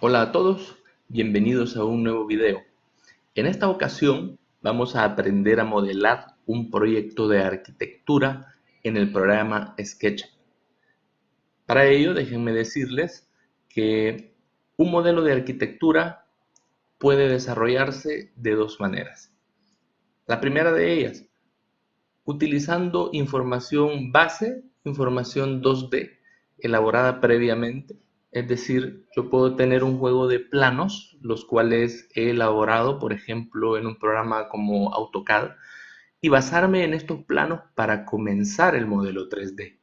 Hola a todos, bienvenidos a un nuevo video. En esta ocasión vamos a aprender a modelar un proyecto de arquitectura en el programa SketchUp. Para ello, déjenme decirles que un modelo de arquitectura puede desarrollarse de dos maneras. La primera de ellas, utilizando información base, información 2D, elaborada previamente. Es decir, yo puedo tener un juego de planos, los cuales he elaborado, por ejemplo, en un programa como AutoCAD, y basarme en estos planos para comenzar el modelo 3D.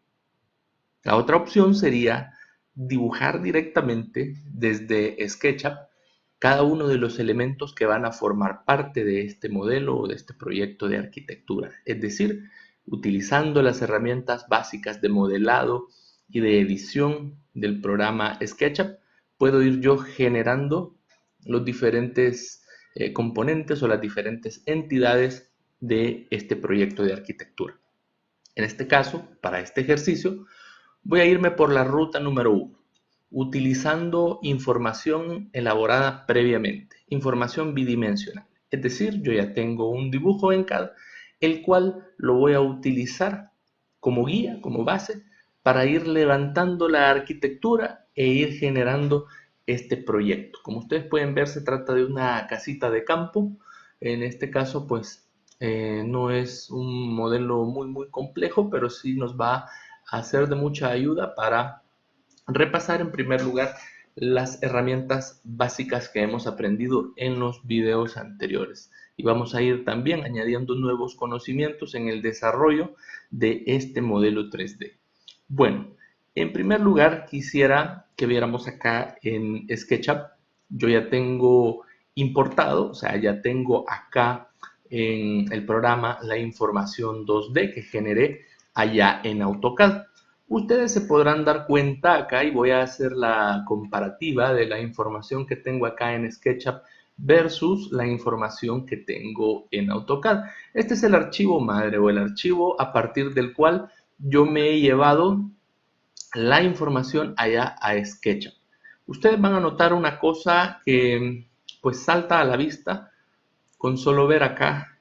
La otra opción sería dibujar directamente desde SketchUp cada uno de los elementos que van a formar parte de este modelo o de este proyecto de arquitectura. Es decir, utilizando las herramientas básicas de modelado y de edición del programa SketchUp, puedo ir yo generando los diferentes componentes o las diferentes entidades de este proyecto de arquitectura. En este caso, para este ejercicio, voy a irme por la ruta número 1, utilizando información elaborada previamente, información bidimensional. Es decir, yo ya tengo un dibujo en CAD, el cual lo voy a utilizar como guía, como base, para ir levantando la arquitectura e ir generando este proyecto. Como ustedes pueden ver, se trata de una casita de campo. En este caso, pues, no es un modelo muy complejo, pero sí nos va a ser de mucha ayuda para repasar en primer lugar las herramientas básicas que hemos aprendido en los videos anteriores. Y vamos a ir también añadiendo nuevos conocimientos en el desarrollo de este modelo 3D. Bueno, en primer lugar quisiera que viéramos acá en SketchUp. Yo ya tengo importado, o sea, ya tengo acá en el programa la información 2D que generé allá en AutoCAD. Ustedes se podrán dar cuenta acá y voy a hacer la comparativa de la información que tengo acá en SketchUp versus la información que tengo en AutoCAD. Este es el archivo madre o el archivo a partir del cual yo me he llevado la información allá a SketchUp. Ustedes van a notar una cosa que pues salta a la vista con solo ver acá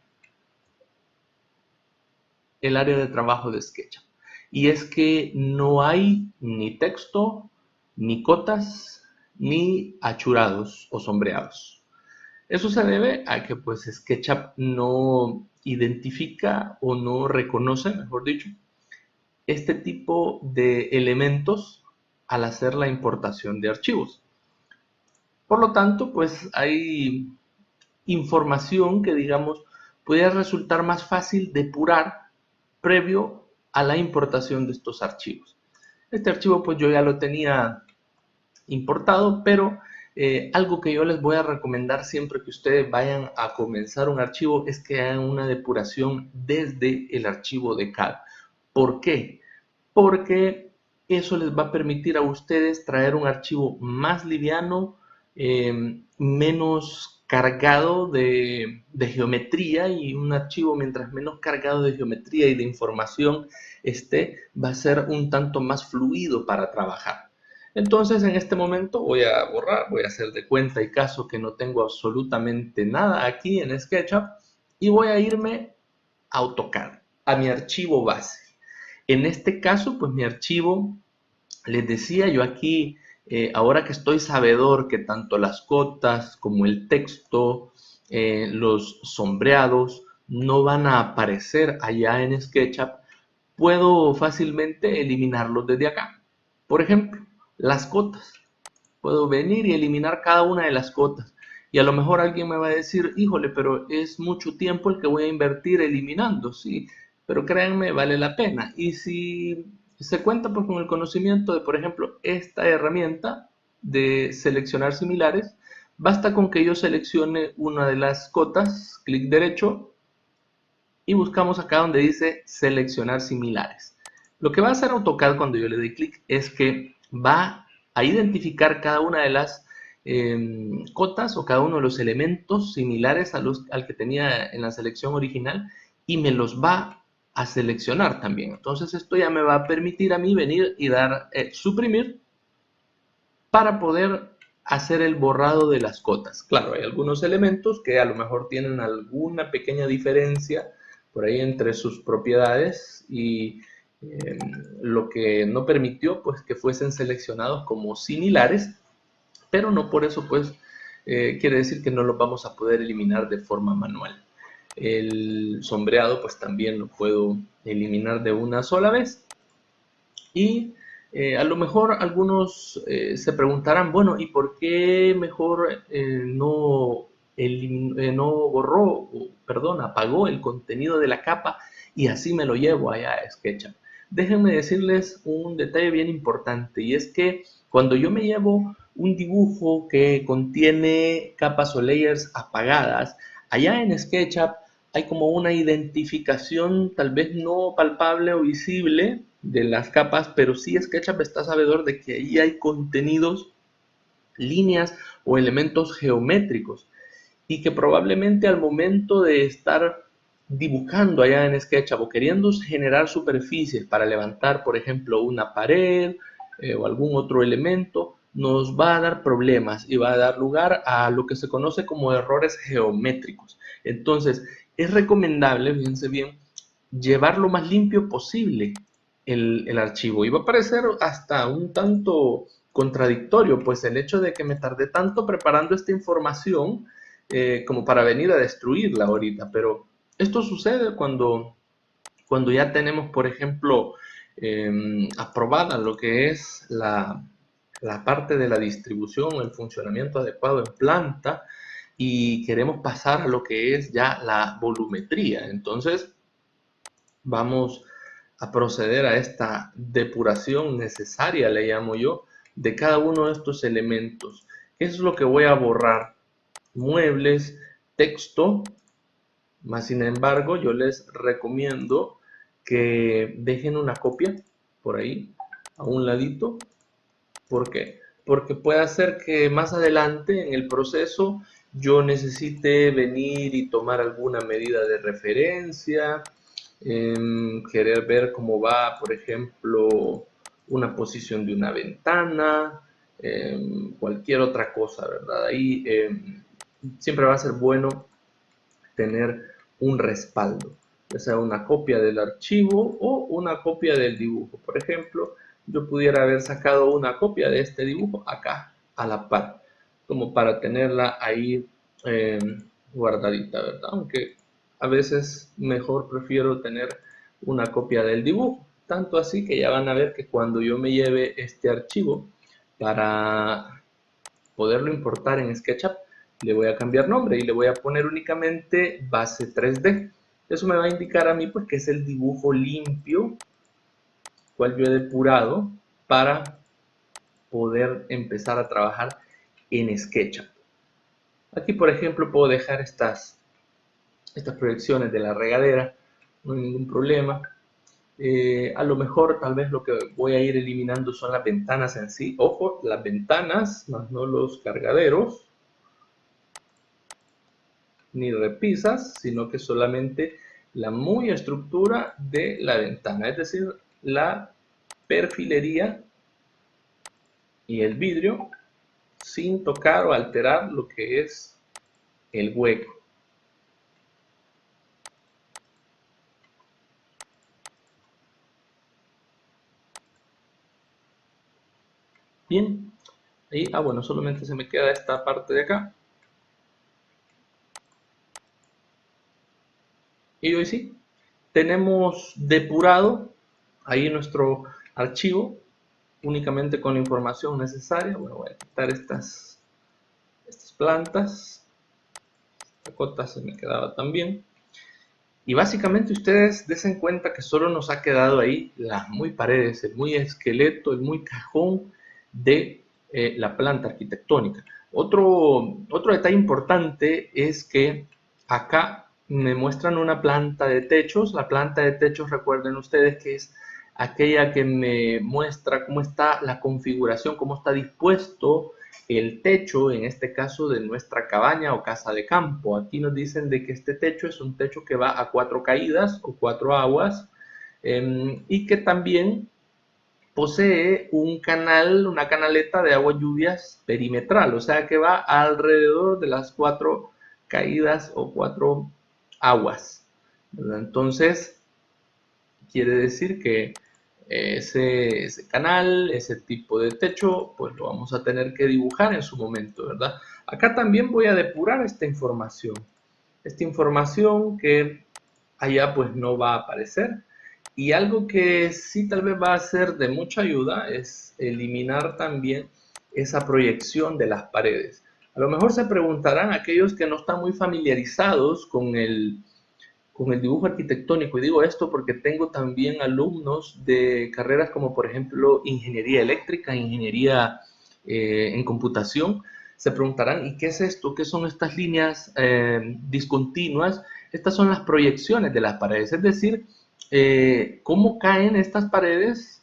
el área de trabajo de SketchUp. Y es que no hay ni texto, ni cotas, ni achurados o sombreados. Eso se debe a que pues SketchUp no identifica o no reconoce, mejor dicho, este tipo de elementos al hacer la importación de archivos. Por lo tanto, pues hay información que, digamos, puede resultar más fácil depurar previo a la importación de estos archivos. Este archivo pues yo ya lo tenía importado, pero algo que yo les voy a recomendar siempre que ustedes vayan a comenzar un archivo es que hagan una depuración desde el archivo de CAD. ¿Por qué? Porque eso les va a permitir a ustedes traer un archivo más liviano, menos cargado de geometría, y un archivo mientras menos cargado de geometría y de información esté, va a ser un tanto más fluido para trabajar. Entonces en este momento voy a borrar, voy a hacer de cuenta y caso que no tengo absolutamente nada aquí en SketchUp y voy a irme a AutoCAD, a mi archivo base. En este caso, pues mi archivo, les decía yo aquí, ahora que estoy sabedor que tanto las cotas como el texto, los sombreados, no van a aparecer allá en SketchUp, puedo fácilmente eliminarlos desde acá. Por ejemplo, las cotas. Puedo venir y eliminar cada una de las cotas. Y a lo mejor alguien me va a decir, híjole, pero es mucho tiempo el que voy a invertir eliminando, sí, pero créanme, vale la pena. Y si se cuenta pues con el conocimiento de, por ejemplo, esta herramienta de seleccionar similares, basta con que yo seleccione una de las cotas, clic derecho, y buscamos acá donde dice seleccionar similares. Lo que va a hacer AutoCAD cuando yo le doy clic es que va a identificar cada una de las cotas o cada uno de los elementos similares al que tenía en la selección original y me los va a seleccionar también. Entonces esto ya me va a permitir a mí venir y dar suprimir para poder hacer el borrado de las cotas. Claro, hay algunos elementos que a lo mejor tienen alguna pequeña diferencia por ahí entre sus propiedades y lo que no permitió pues que fuesen seleccionados como similares, pero no por eso pues quiere decir que no los vamos a poder eliminar de forma manual. El sombreado pues también lo puedo eliminar de una sola vez y a lo mejor algunos se preguntarán, bueno, ¿y por qué mejor no borró, perdón, apagó el contenido de la capa y así me lo llevo allá a SketchUp? Déjenme decirles un detalle bien importante y es que cuando yo me llevo un dibujo que contiene capas o layers apagadas, allá en SketchUp hay como una identificación tal vez no palpable o visible de las capas, pero sí SketchUp está sabedor de que ahí hay contenidos, líneas o elementos geométricos y que probablemente al momento de estar dibujando allá en SketchUp o queriendo generar superficies para levantar, por ejemplo, una pared o algún otro elemento, nos va a dar problemas y va a dar lugar a lo que se conoce como errores geométricos. Entonces, es recomendable, fíjense bien, llevar lo más limpio posible el archivo. Y va a parecer hasta un tanto contradictorio, pues el hecho de que me tardé tanto preparando esta información como para venir a destruirla ahorita. Pero esto sucede cuando ya tenemos, por ejemplo, aprobada lo que es la parte de la distribución, el funcionamiento adecuado en planta y queremos pasar a lo que es ya la volumetría. Entonces, vamos a proceder a esta depuración necesaria, le llamo yo, de cada uno de estos elementos. ¿Qué es lo que voy a borrar? Muebles, texto, más sin embargo, yo les recomiendo que dejen una copia por ahí, a un ladito. ¿Por qué? Porque puede ser que más adelante en el proceso yo necesite venir y tomar alguna medida de referencia, querer ver cómo va, por ejemplo, una posición de una ventana, cualquier otra cosa, ¿verdad? Ahí siempre va a ser bueno tener un respaldo, ya sea una copia del archivo o una copia del dibujo. Por ejemplo, yo pudiera haber sacado una copia de este dibujo acá, a la par, como para tenerla ahí eh, guardadita, ¿verdad? Aunque a veces mejor prefiero tener una copia del dibujo, tanto así que ya van a ver que cuando yo me lleve este archivo para poderlo importar en SketchUp, le voy a cambiar nombre y le voy a poner únicamente base 3D. Eso me va a indicar a mí pues que es el dibujo limpio, cual yo he depurado para poder empezar a trabajar en SketchUp. Aquí, por ejemplo, puedo dejar estas proyecciones de la regadera, no hay ningún problema. A lo mejor, tal vez lo que voy a ir eliminando son las ventanas en sí. Ojo, las ventanas, más no los cargaderos, ni repisas, sino que solamente la muy estructura de la ventana, es decir, la perfilería y el vidrio sin tocar o alterar lo que es el hueco. Bien, ahí, bueno, solamente se me queda esta parte de acá. Y hoy sí, tenemos depurado ahí nuestro archivo únicamente con la información necesaria. Bueno, voy a quitar estas plantas. La cota se me quedaba también. Y básicamente ustedes desen cuenta que solo nos ha quedado ahí las muy paredes, el muy esqueleto, el muy cajón de la planta arquitectónica. Otro detalle importante es que acá me muestran una planta de techos. La planta de techos, recuerden ustedes que es aquella que me muestra cómo está la configuración, cómo está dispuesto el techo, en este caso de nuestra cabaña o casa de campo. Aquí nos dicen de que este techo es un techo que va a 4 caídas o 4 aguas y que también posee un canal, una canaleta de aguas lluvias perimetral, o sea que va alrededor de las 4 caídas o 4 aguas, ¿verdad? Entonces, quiere decir que ese canal, ese tipo de techo, pues lo vamos a tener que dibujar en su momento, ¿verdad? Acá también voy a depurar esta información que allá pues no va a aparecer. Y algo que sí tal vez va a ser de mucha ayuda es eliminar también esa proyección de las paredes. A lo mejor se preguntarán aquellos que no están muy familiarizados con el dibujo arquitectónico, y digo esto porque tengo también alumnos de carreras como por ejemplo ingeniería eléctrica, ingeniería en computación. Se preguntarán, ¿y qué es esto? ¿Qué son estas líneas discontinuas? Estas son las proyecciones de las paredes, es decir, cómo caen estas paredes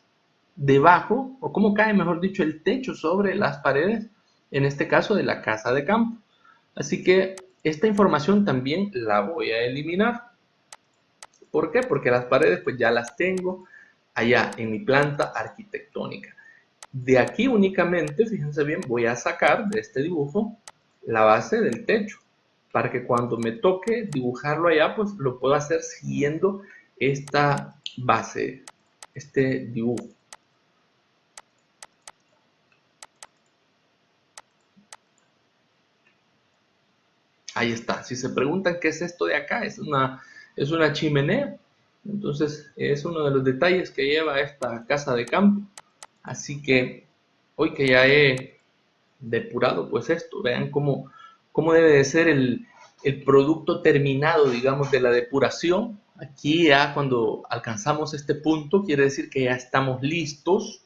debajo, o cómo cae, mejor dicho, el techo sobre las paredes, en este caso de la casa de campo. Así que esta información también la voy a eliminar. ¿Por qué? Porque las paredes pues ya las tengo allá en mi planta arquitectónica. De aquí únicamente, fíjense bien, voy a sacar de este dibujo la base del techo para que cuando me toque dibujarlo allá, pues lo puedo hacer siguiendo esta base, este dibujo. Ahí está. Si se preguntan qué es esto de acá, es una chimenea. Entonces es uno de los detalles que lleva esta casa de campo. Así que hoy que ya he depurado pues esto, vean cómo debe de ser el producto terminado, digamos, de la depuración. Aquí ya cuando alcanzamos este punto quiere decir que ya estamos listos.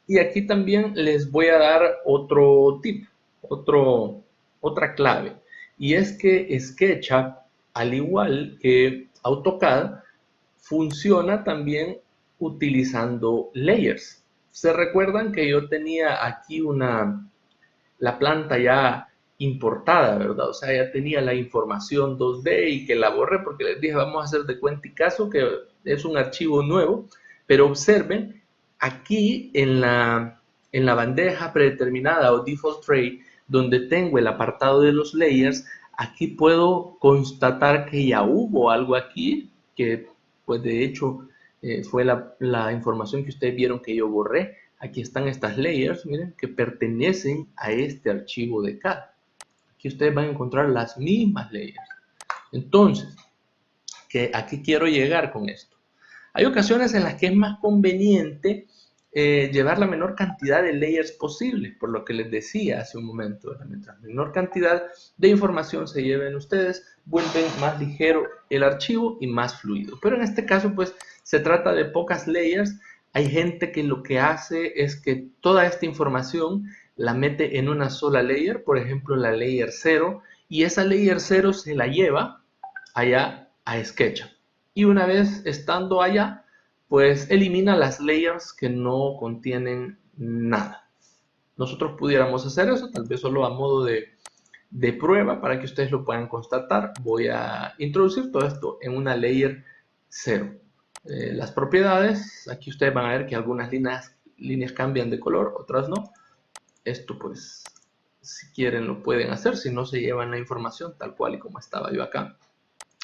Y aquí también les voy a dar otro tip, otra clave. Y es que SketchUp, al igual que AutoCAD, funciona también utilizando layers. ¿Se recuerdan que yo tenía aquí la planta ya importada, ¿verdad? O sea, ya tenía la información 2D y que la borré porque les dije, vamos a hacer de cuenta y caso que es un archivo nuevo, pero observen, aquí en la bandeja predeterminada o default tray, donde tengo el apartado de los layers, aquí puedo constatar que ya hubo algo aquí, que pues de hecho fue la información que ustedes vieron que yo borré. Aquí están estas layers, miren, que pertenecen a este archivo de CAD. Aquí ustedes van a encontrar las mismas layers. Entonces, ¿a qué quiero llegar con esto? Hay ocasiones en las que es más conveniente llevar la menor cantidad de layers posible, por lo que les decía hace un momento, ¿verdad? Mientras menor cantidad de información se lleven ustedes, vuelven más ligero el archivo y más fluido. Pero en este caso, pues, se trata de pocas layers. Hay gente que lo que hace es que toda esta información la mete en una sola layer, por ejemplo, la layer 0, y esa layer 0 se la lleva allá a SketchUp. Y una vez estando allá, pues elimina las layers que no contienen nada. Nosotros pudiéramos hacer eso, tal vez solo a modo de prueba para que ustedes lo puedan constatar. Voy a introducir todo esto en una layer 0. Las propiedades, aquí ustedes van a ver que algunas líneas cambian de color, otras no. Esto pues, si quieren lo pueden hacer, si no se llevan la información tal cual y como estaba yo acá.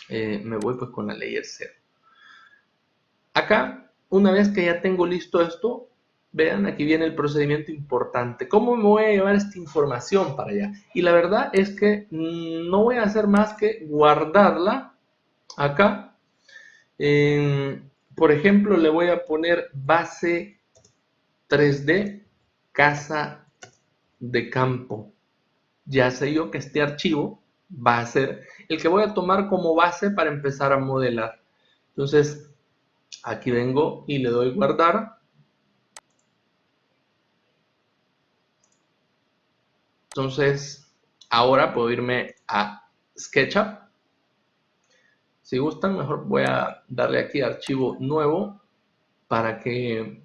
Me voy pues con la layer 0. Acá, una vez que ya tengo listo esto, vean, aquí viene el procedimiento importante. ¿Cómo me voy a llevar esta información para allá? Y la verdad es que no voy a hacer más que guardarla acá. Por ejemplo, le voy a poner base 3D casa de campo. Ya sé yo que este archivo va a ser el que voy a tomar como base para empezar a modelar. Entonces, aquí vengo y le doy guardar. Entonces, ahora puedo irme a SketchUp. Si gustan, mejor voy a darle aquí archivo nuevo para que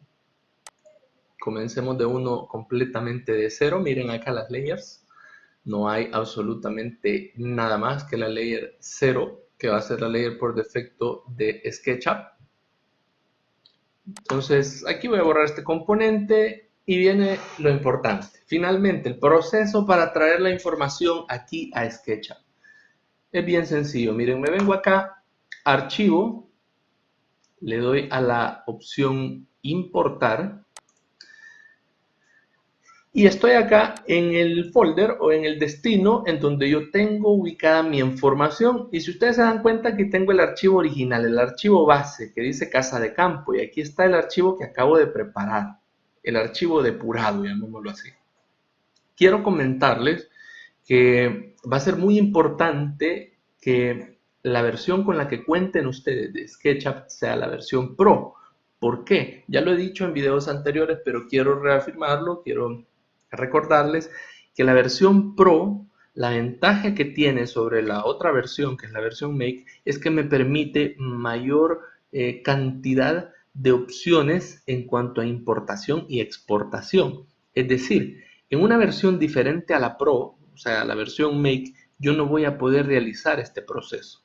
comencemos de uno completamente de cero. Miren acá las layers. No hay absolutamente nada más que la layer 0, que va a ser la layer por defecto de SketchUp. Entonces, aquí voy a borrar este componente y viene lo importante. Finalmente, el proceso para traer la información aquí a SketchUp. Es bien sencillo. Miren, me vengo acá, archivo, le doy a la opción importar y estoy acá en el folder o en el destino en donde yo tengo ubicada mi información. Y si ustedes se dan cuenta, aquí tengo el archivo original, el archivo base que dice casa de campo, y aquí está el archivo que acabo de preparar, el archivo depurado, llamémoslo así. Quiero comentarles que va a ser muy importante que la versión con la que cuenten ustedes de SketchUp sea la versión Pro. ¿Por qué? Ya lo he dicho en videos anteriores, pero quiero reafirmarlo, quiero recordarles que la versión Pro, la ventaja que tiene sobre la otra versión, que es la versión Make, es que me permite mayor cantidad de opciones en cuanto a importación y exportación. Es decir, en una versión diferente a la Pro, o sea, la versión Make, yo no voy a poder realizar este proceso.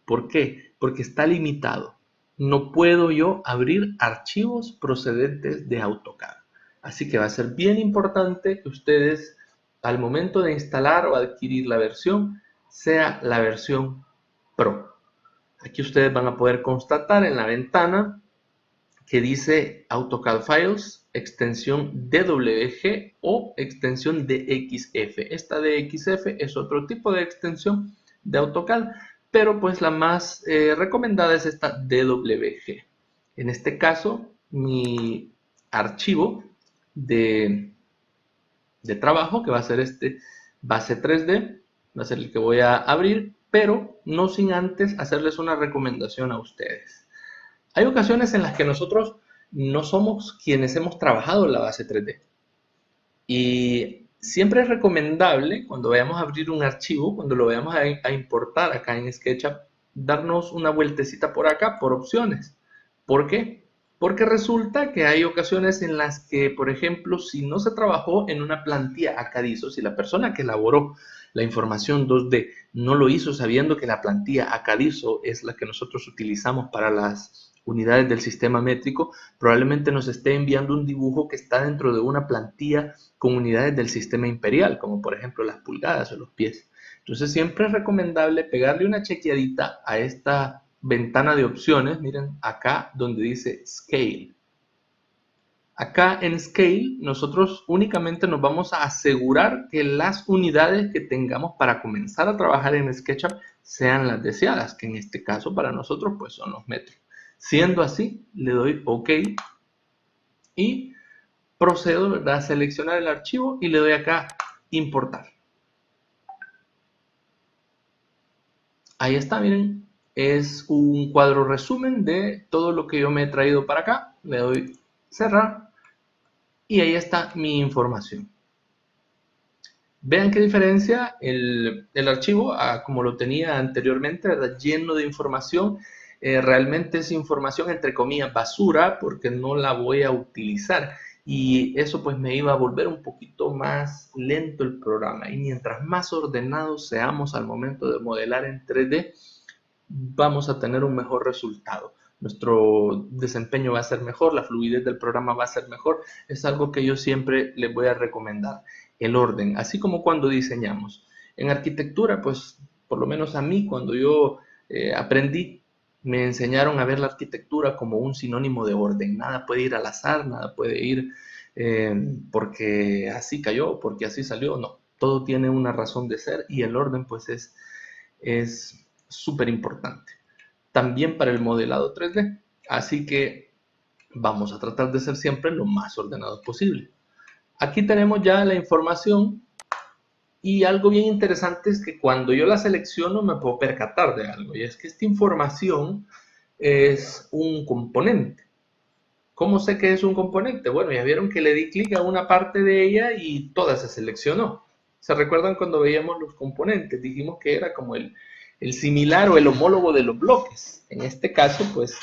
¿Por qué? Porque está limitado. No puedo yo abrir archivos procedentes de AutoCAD. Así que va a ser bien importante que ustedes, al momento de instalar o adquirir la versión, sea la versión Pro. Aquí ustedes van a poder constatar en la ventana que dice AutoCAD Files, extensión DWG o extensión DXF. Esta DXF es otro tipo de extensión de AutoCAD, pero pues la más recomendada es esta DWG. En este caso, mi archivo de trabajo, que va a ser este base 3D, va a ser el que voy a abrir, pero no sin antes hacerles una recomendación a ustedes. Hay ocasiones en las que nosotros no somos quienes hemos trabajado en la base 3D. Y siempre es recomendable, cuando vayamos a abrir un archivo, cuando lo vayamos a importar acá en SketchUp, darnos una vueltecita por acá, por opciones. ¿Por qué? Porque resulta que hay ocasiones en las que, por ejemplo, si no se trabajó en una plantilla Acadizo, si la persona que elaboró la información 2D no lo hizo sabiendo que la plantilla Acadizo es la que nosotros utilizamos para las unidades del sistema métrico, probablemente nos esté enviando un dibujo que está dentro de una plantilla con unidades del sistema imperial, como por ejemplo las pulgadas o los pies. Entonces siempre es recomendable pegarle una chequeadita a esta ventana de opciones, miren acá donde dice Scale. Acá en Scale nosotros únicamente nos vamos a asegurar que las unidades que tengamos para comenzar a trabajar en SketchUp sean las deseadas, que en este caso para nosotros pues son los metros. Siendo así, le doy OK y procedo, ¿verdad?, a seleccionar el archivo y le doy acá importar. Ahí está, miren, es un cuadro resumen de todo lo que yo me he traído para acá. Le doy cerrar y ahí está mi información. Vean qué diferencia el archivo a como lo tenía anteriormente, ¿verdad?, lleno de información. Realmente es información entre comillas basura porque no la voy a utilizar y eso pues me iba a volver un poquito más lento el programa, y mientras más ordenados seamos al momento de modelar en 3D, vamos a tener un mejor resultado. Nuestro desempeño va a ser mejor, la fluidez del programa va a ser mejor. Es algo que yo siempre les voy a recomendar, el orden, así como cuando diseñamos. En arquitectura, pues por lo menos a mí, cuando yo aprendí, me enseñaron a ver la arquitectura como un sinónimo de orden. Nada puede ir al azar, nada puede ir porque así cayó, porque así salió. No, todo tiene una razón de ser y el orden pues es súper importante. También para el modelado 3D. Así que vamos a tratar de ser siempre lo más ordenados posible. Aquí tenemos ya la información y algo bien interesante es que cuando yo la selecciono me puedo percatar de algo, y es que esta información es un componente. ¿Cómo sé que es un componente? Bueno, ya vieron que le di clic a una parte de ella y toda se seleccionó. ¿Se recuerdan cuando veíamos los componentes? Dijimos que era como el similar o el homólogo de los bloques. En este caso, pues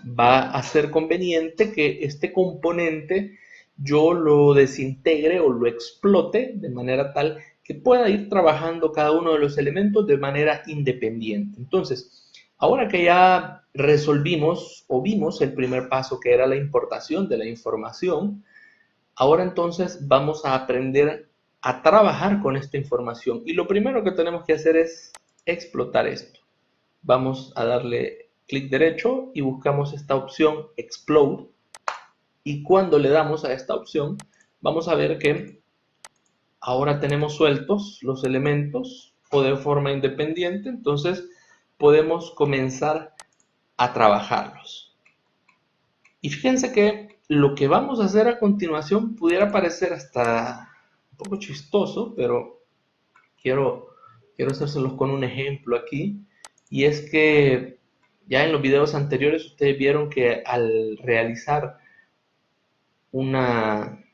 va a ser conveniente que este componente yo lo desintegre o lo explote de manera tal que pueda ir trabajando cada uno de los elementos de manera independiente. Entonces, Ahora que ya resolvimos o vimos el primer paso, que era la importación de la información, ahora entonces vamos a aprender a trabajar con esta información. Y lo primero que tenemos que hacer es explotar esto. Vamos a darle clic derecho y buscamos esta opción Explode. Y cuando le damos a esta opción, vamos a ver que ahora tenemos sueltos los elementos o de forma independiente. Entonces podemos comenzar a trabajarlos. Y fíjense que lo que vamos a hacer a continuación pudiera parecer hasta un poco chistoso, pero quiero, quiero hacérselos con un ejemplo aquí. Y es que ya en los videos anteriores ustedes vieron que al realizar una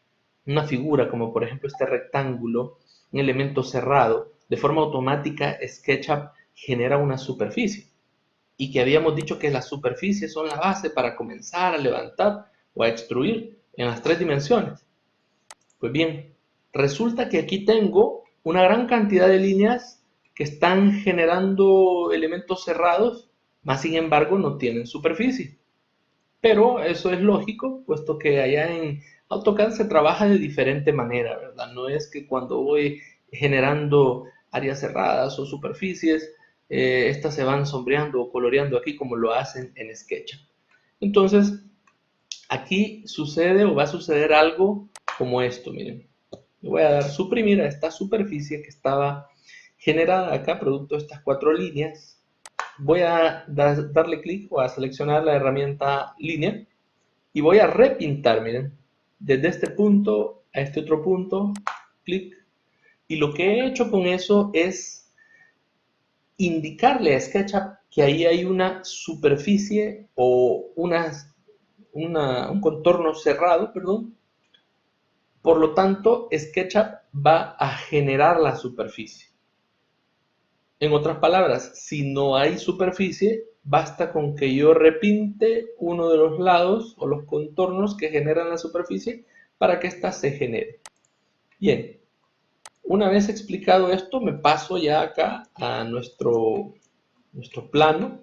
figura, como por ejemplo este rectángulo, un elemento cerrado, de forma automática SketchUp genera una superficie. Y que habíamos dicho que las superficies son la base para comenzar a levantar o a extruir en las tres dimensiones. Pues bien, resulta que aquí tengo una gran cantidad de líneas que están generando elementos cerrados, más sin embargo no tienen superficie. Pero eso es lógico, puesto que allá en AutoCAD se trabaja de diferente manera, ¿verdad? No es que cuando voy generando áreas cerradas o superficies, estas se van sombreando o coloreando aquí como lo hacen en SketchUp. Entonces, aquí sucede o va a suceder algo como esto, miren. Le voy a dar suprimir a esta superficie que estaba generada acá, producto de estas cuatro líneas. Voy a darle clic o a seleccionar la herramienta línea y voy a repintar, miren, desde este punto a este otro punto, clic. Y lo que he hecho con eso es indicarle a SketchUp que ahí hay una superficie o un contorno cerrado, perdón. Por lo tanto, SketchUp va a generar la superficie. En otras palabras, si no hay superficie, basta con que yo repinte uno de los lados o los contornos que generan la superficie para que ésta se genere. Bien, una vez explicado esto, me paso ya acá a nuestro plano.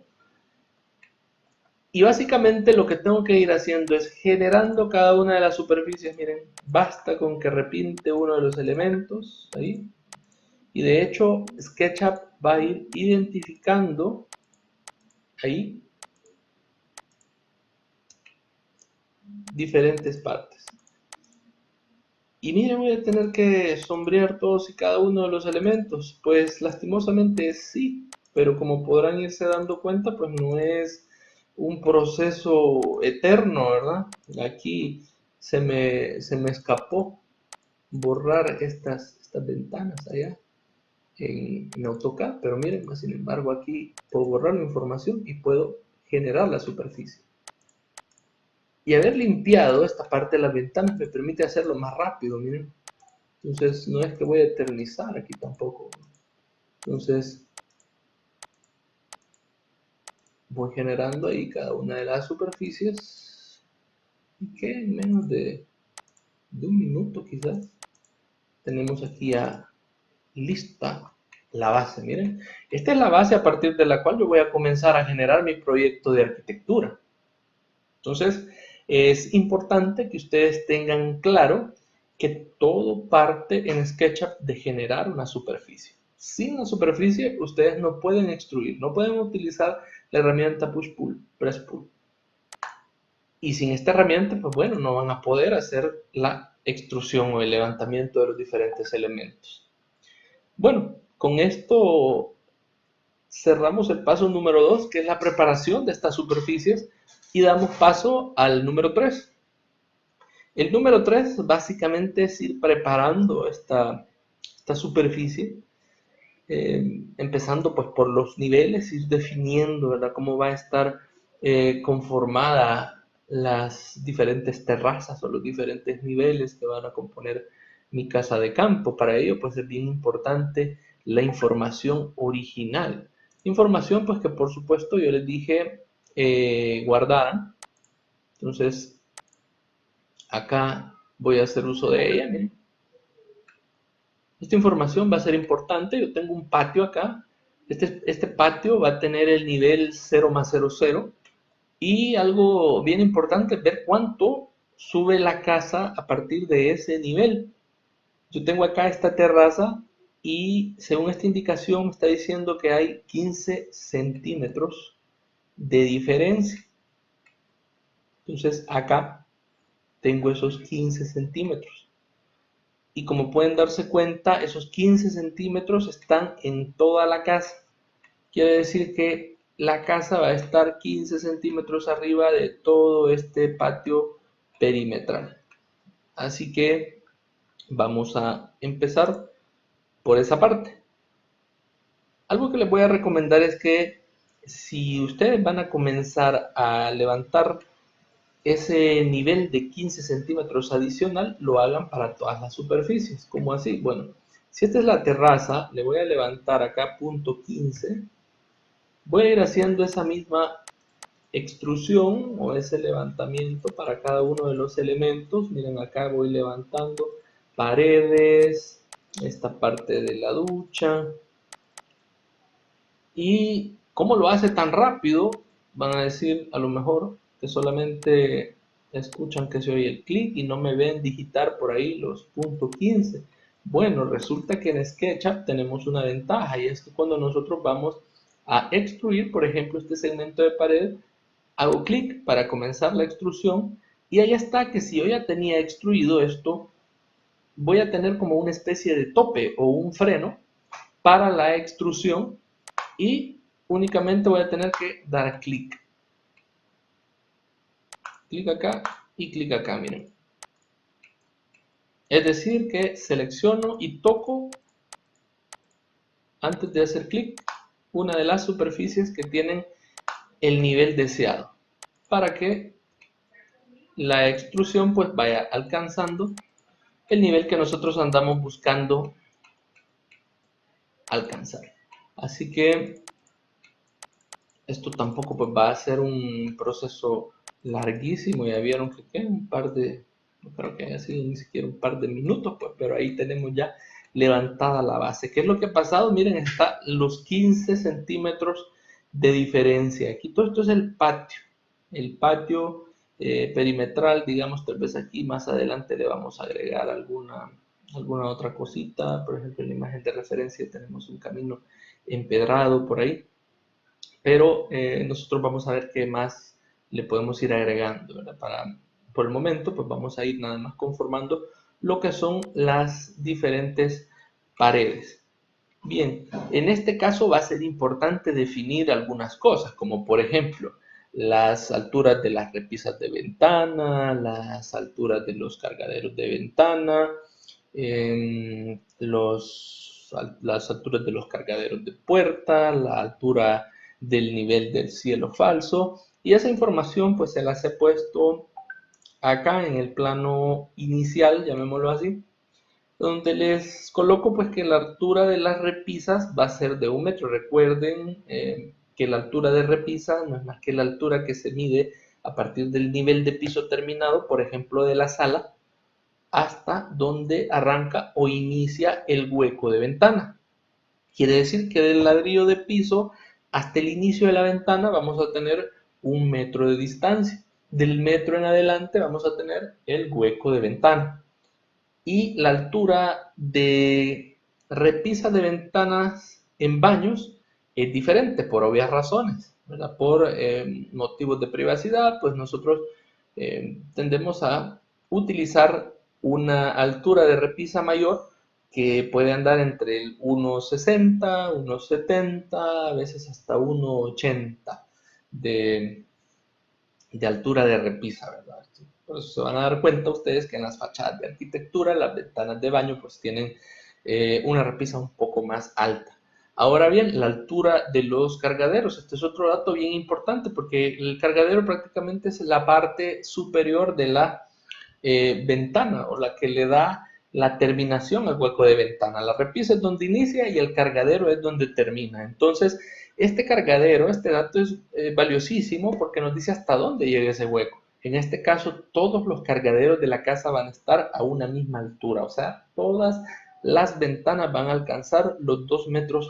Y básicamente lo que tengo que ir haciendo es generando cada una de las superficies. Miren, basta con que repinte uno de los elementos ahí. Y de hecho, SketchUp va a ir identificando ahí diferentes partes. Y miren, voy a tener que sombrear todos y cada uno de los elementos. Pues lastimosamente sí, pero como podrán irse dando cuenta, pues no es un proceso eterno, ¿verdad? Aquí se me escapó borrar estas ventanas allá en AutoCAD, pero miren, sin embargo aquí puedo borrar la información y puedo generar la superficie. Y haber limpiado esta parte de las ventanas me permite hacerlo más rápido, miren. Entonces no es que voy a eternizar aquí tampoco. Entonces voy generando ahí cada una de las superficies y que en menos de un minuto quizás tenemos aquí ya lista la base. Miren, esta es la base a partir de la cual yo voy a comenzar a generar mi proyecto de arquitectura. Entonces, es importante que ustedes tengan claro que todo parte en SketchUp de generar una superficie. Sin la superficie, ustedes no pueden extruir, no pueden utilizar la herramienta Push-Pull, Press-Pull. Y sin esta herramienta, pues bueno, no van a poder hacer la extrusión o el levantamiento de los diferentes elementos. Bueno, con esto cerramos el paso número 2, que es la preparación de estas superficies, y damos paso al número 3. El número 3 básicamente es ir preparando esta superficie, empezando pues por los niveles, ir definiendo, ¿verdad?, cómo va a estar conformada las diferentes terrazas o los diferentes niveles que van a componer mi casa de campo. Para ello pues es bien importante la información original. Información pues que por supuesto yo les dije guardaran. Entonces acá voy a hacer uso de ella. Miren. Esta información va a ser importante. Yo tengo un patio acá Este patio va a tener el nivel 0+00 y algo bien importante es ver cuánto sube la casa a partir de ese nivel. Yo tengo acá esta terraza y según esta indicación me está diciendo que hay 15 centímetros de diferencia. Entonces acá tengo esos 15 centímetros. Y como pueden darse cuenta, esos 15 centímetros están en toda la casa. Quiere decir que la casa va a estar 15 centímetros arriba de todo este patio perimetral. Así que vamos a empezar por esa parte. Algo que les voy a recomendar es que si ustedes van a comenzar a levantar ese nivel de 15 centímetros adicional, lo hagan para todas las superficies. ¿Cómo así? Bueno, si esta es la terraza, le voy a levantar acá punto 15. Voy a ir haciendo esa misma extrusión o ese levantamiento para cada uno de los elementos. Miren, acá voy levantando paredes, esta parte de la ducha. ¿Y cómo lo hace tan rápido? Van a decir a lo mejor que solamente escuchan que se oye el clic y no me ven digitar por ahí los .15. Bueno, resulta que en SketchUp tenemos una ventaja y es que cuando nosotros vamos a extruir, por ejemplo, este segmento de pared, hago clic para comenzar la extrusión y ahí está que si yo ya tenía extruido esto, voy a tener como una especie de tope o un freno para la extrusión y únicamente voy a tener que dar clic. Clic acá y clic acá, miren. Es decir que selecciono y toco antes de hacer clic una de las superficies que tienen el nivel deseado para que la extrusión pues vaya alcanzando el nivel que nosotros andamos buscando alcanzar. Así que esto tampoco pues va a ser un proceso larguísimo. Ya vieron que queda un par de, no creo que haya sido ni siquiera un par de minutos, pues, pero ahí tenemos ya levantada la base. ¿Qué es lo que ha pasado? Miren, está los 15 centímetros de diferencia. Aquí todo esto es el patio perimetral, digamos, tal vez aquí más adelante le vamos a agregar alguna otra cosita. Por ejemplo, en la imagen de referencia tenemos un camino empedrado por ahí, pero nosotros vamos a ver qué más le podemos ir agregando, ¿verdad? Por el momento, pues vamos a ir nada más conformando lo que son las diferentes paredes. Bien, en este caso va a ser importante definir algunas cosas, como por ejemplo, las alturas de las repisas de ventana, las alturas de los cargaderos de ventana, las alturas de los cargaderos de puerta, la altura del nivel del cielo falso, y esa información pues se las he puesto acá en el plano inicial, llamémoslo así, donde les coloco pues que la altura de las repisas va a ser de 1 metro. Recuerden que la altura de repisa no es más que la altura que se mide a partir del nivel de piso terminado, por ejemplo de la sala, hasta donde arranca o inicia el hueco de ventana. Quiere decir que del ladrillo de piso hasta el inicio de la ventana vamos a tener 1 metro de distancia. Del metro en adelante vamos a tener el hueco de ventana. Y la altura de repisas de ventanas en baños es diferente por obvias razones, ¿verdad? Por motivos de privacidad, pues nosotros tendemos a utilizar una altura de repisa mayor que puede andar entre el 1,60, 1,70, a veces hasta 1,80 de, de altura de repisa, ¿verdad? Por eso se van a dar cuenta ustedes que en las fachadas de arquitectura las ventanas de baño pues tienen una repisa un poco más alta. Ahora bien, la altura de los cargaderos. Este es otro dato bien importante porque el cargadero prácticamente es la parte superior de la ventana o la que le da la terminación al hueco de ventana. La repisa es donde inicia y el cargadero es donde termina. Entonces, este cargadero, este dato es valiosísimo porque nos dice hasta dónde llega ese hueco. En este caso, todos los cargaderos de la casa van a estar a una misma altura, o sea, todas las ventanas van a alcanzar los 2,20 metros.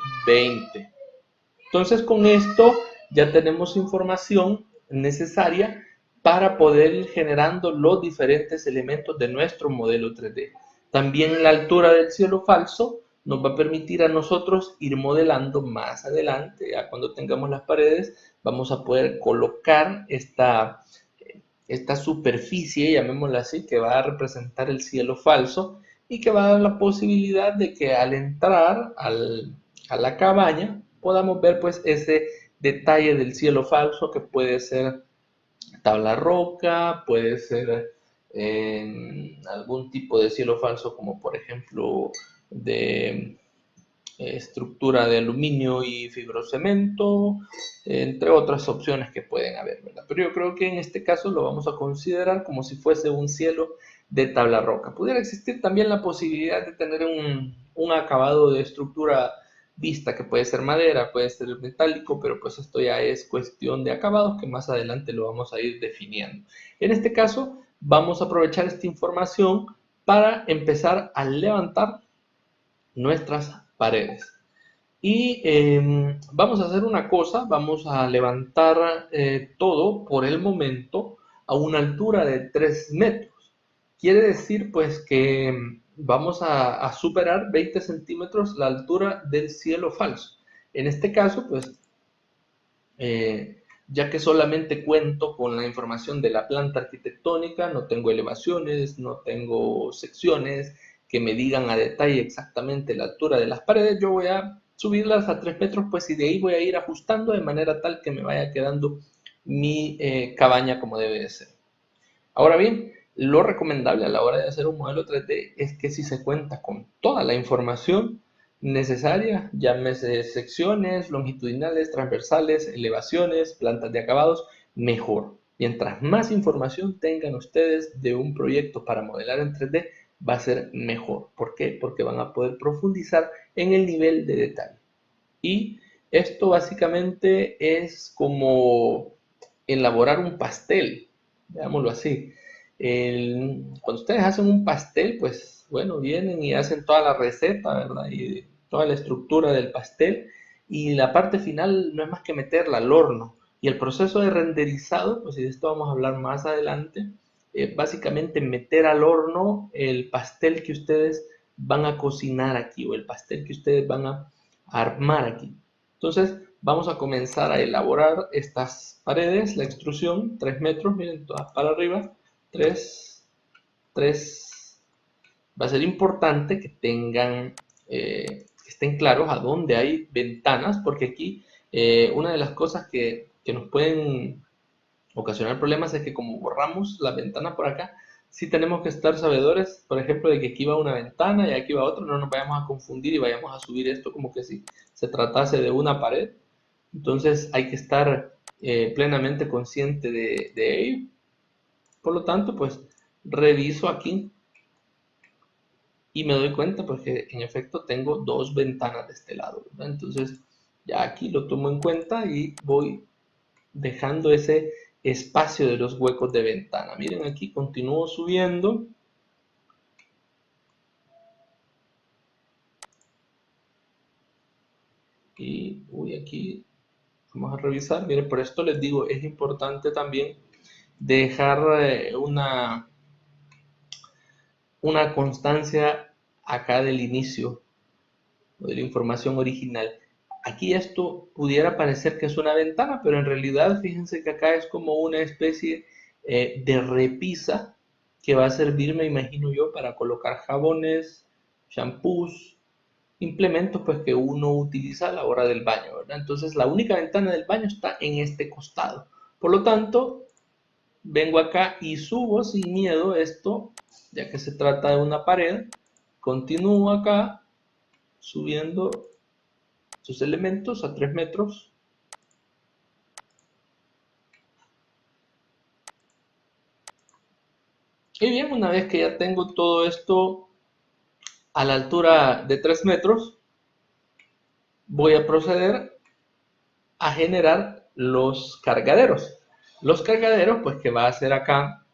Entonces con esto ya tenemos información necesaria para poder ir generando los diferentes elementos de nuestro modelo 3D. También la altura del cielo falso nos va a permitir a nosotros ir modelando más adelante. Ya cuando tengamos las paredes, vamos a poder colocar esta superficie, llamémosla así, que va a representar el cielo falso y que va a dar la posibilidad de que al entrar a la cabaña podamos ver pues ese detalle del cielo falso que puede ser tabla roca, puede ser algún tipo de cielo falso como por ejemplo de estructura de aluminio y fibrocemento, entre otras opciones que pueden haber, ¿verdad? Pero yo creo que en este caso lo vamos a considerar como si fuese un cielo de tabla roca. Pudiera existir también la posibilidad de tener un acabado de estructura vista, que puede ser madera, puede ser metálico, pero pues esto ya es cuestión de acabados que más adelante lo vamos a ir definiendo. En este caso, vamos a aprovechar esta información para empezar a levantar nuestras paredes. Y vamos a hacer una cosa, vamos a levantar todo por el momento a una altura de 3 metros. Quiere decir pues que vamos a superar 20 centímetros la altura del cielo falso. En este caso pues ya que solamente cuento con la información de la planta arquitectónica, no tengo elevaciones, no tengo secciones que me digan a detalle exactamente la altura de las paredes, yo voy a subirlas a 3 metros, pues y de ahí voy a ir ajustando de manera tal que me vaya quedando mi cabaña como debe de ser. Ahora bien, lo recomendable a la hora de hacer un modelo 3D es que si se cuenta con toda la información necesaria, llámese secciones, longitudinales, transversales, elevaciones, plantas de acabados, mejor. Mientras más información tengan ustedes de un proyecto para modelar en 3D, va a ser mejor. ¿Por qué? Porque van a poder profundizar en el nivel de detalle. Y esto básicamente es como elaborar un pastel, veámoslo así. Cuando ustedes hacen un pastel, pues bueno, vienen y hacen toda la receta, ¿verdad? Y toda la estructura del pastel. Y la parte final no es más que meterla al horno. Y el proceso de renderizado, pues de esto vamos a hablar más adelante, básicamente meter al horno el pastel que ustedes van a cocinar aquí o el pastel que ustedes van a armar aquí. Entonces vamos a comenzar a elaborar estas paredes, la extrusión, 3 metros, miren, todas para arriba, 3, 3. Va a ser importante que tengan, que estén claros a dónde hay ventanas, porque aquí una de las cosas que nos pueden ocasionar problemas es que como borramos la ventana por acá, sí tenemos que estar sabedores, por ejemplo, de que aquí va una ventana y aquí va otra, no nos vayamos a confundir y vayamos a subir esto como que si se tratase de una pared. Entonces hay que estar plenamente consciente de ello. Por lo tanto, pues reviso aquí y me doy cuenta pues que en efecto tengo dos ventanas de este lado, ¿verdad? Entonces ya aquí lo tomo en cuenta y voy dejando ese espacio de los huecos de ventana. Miren aquí, continúo subiendo. Y aquí vamos a revisar. Miren, por esto les digo, es importante también dejar una constancia acá del inicio de la información original. Aquí esto pudiera parecer que es una ventana, pero en realidad fíjense que acá es como una especie de repisa que va a servir, me imagino yo, para colocar jabones, shampoos, implementos pues que uno utiliza a la hora del baño, ¿verdad? Entonces la única ventana del baño está en este costado. Por lo tanto, vengo acá y subo sin miedo esto, ya que se trata de una pared, continúo acá subiendo sus elementos a 3 metros. Y bien, una vez que ya tengo todo esto a la altura de 3 metros, voy a proceder a generar los cargaderos. Los cargaderos, pues que va a hacer acá,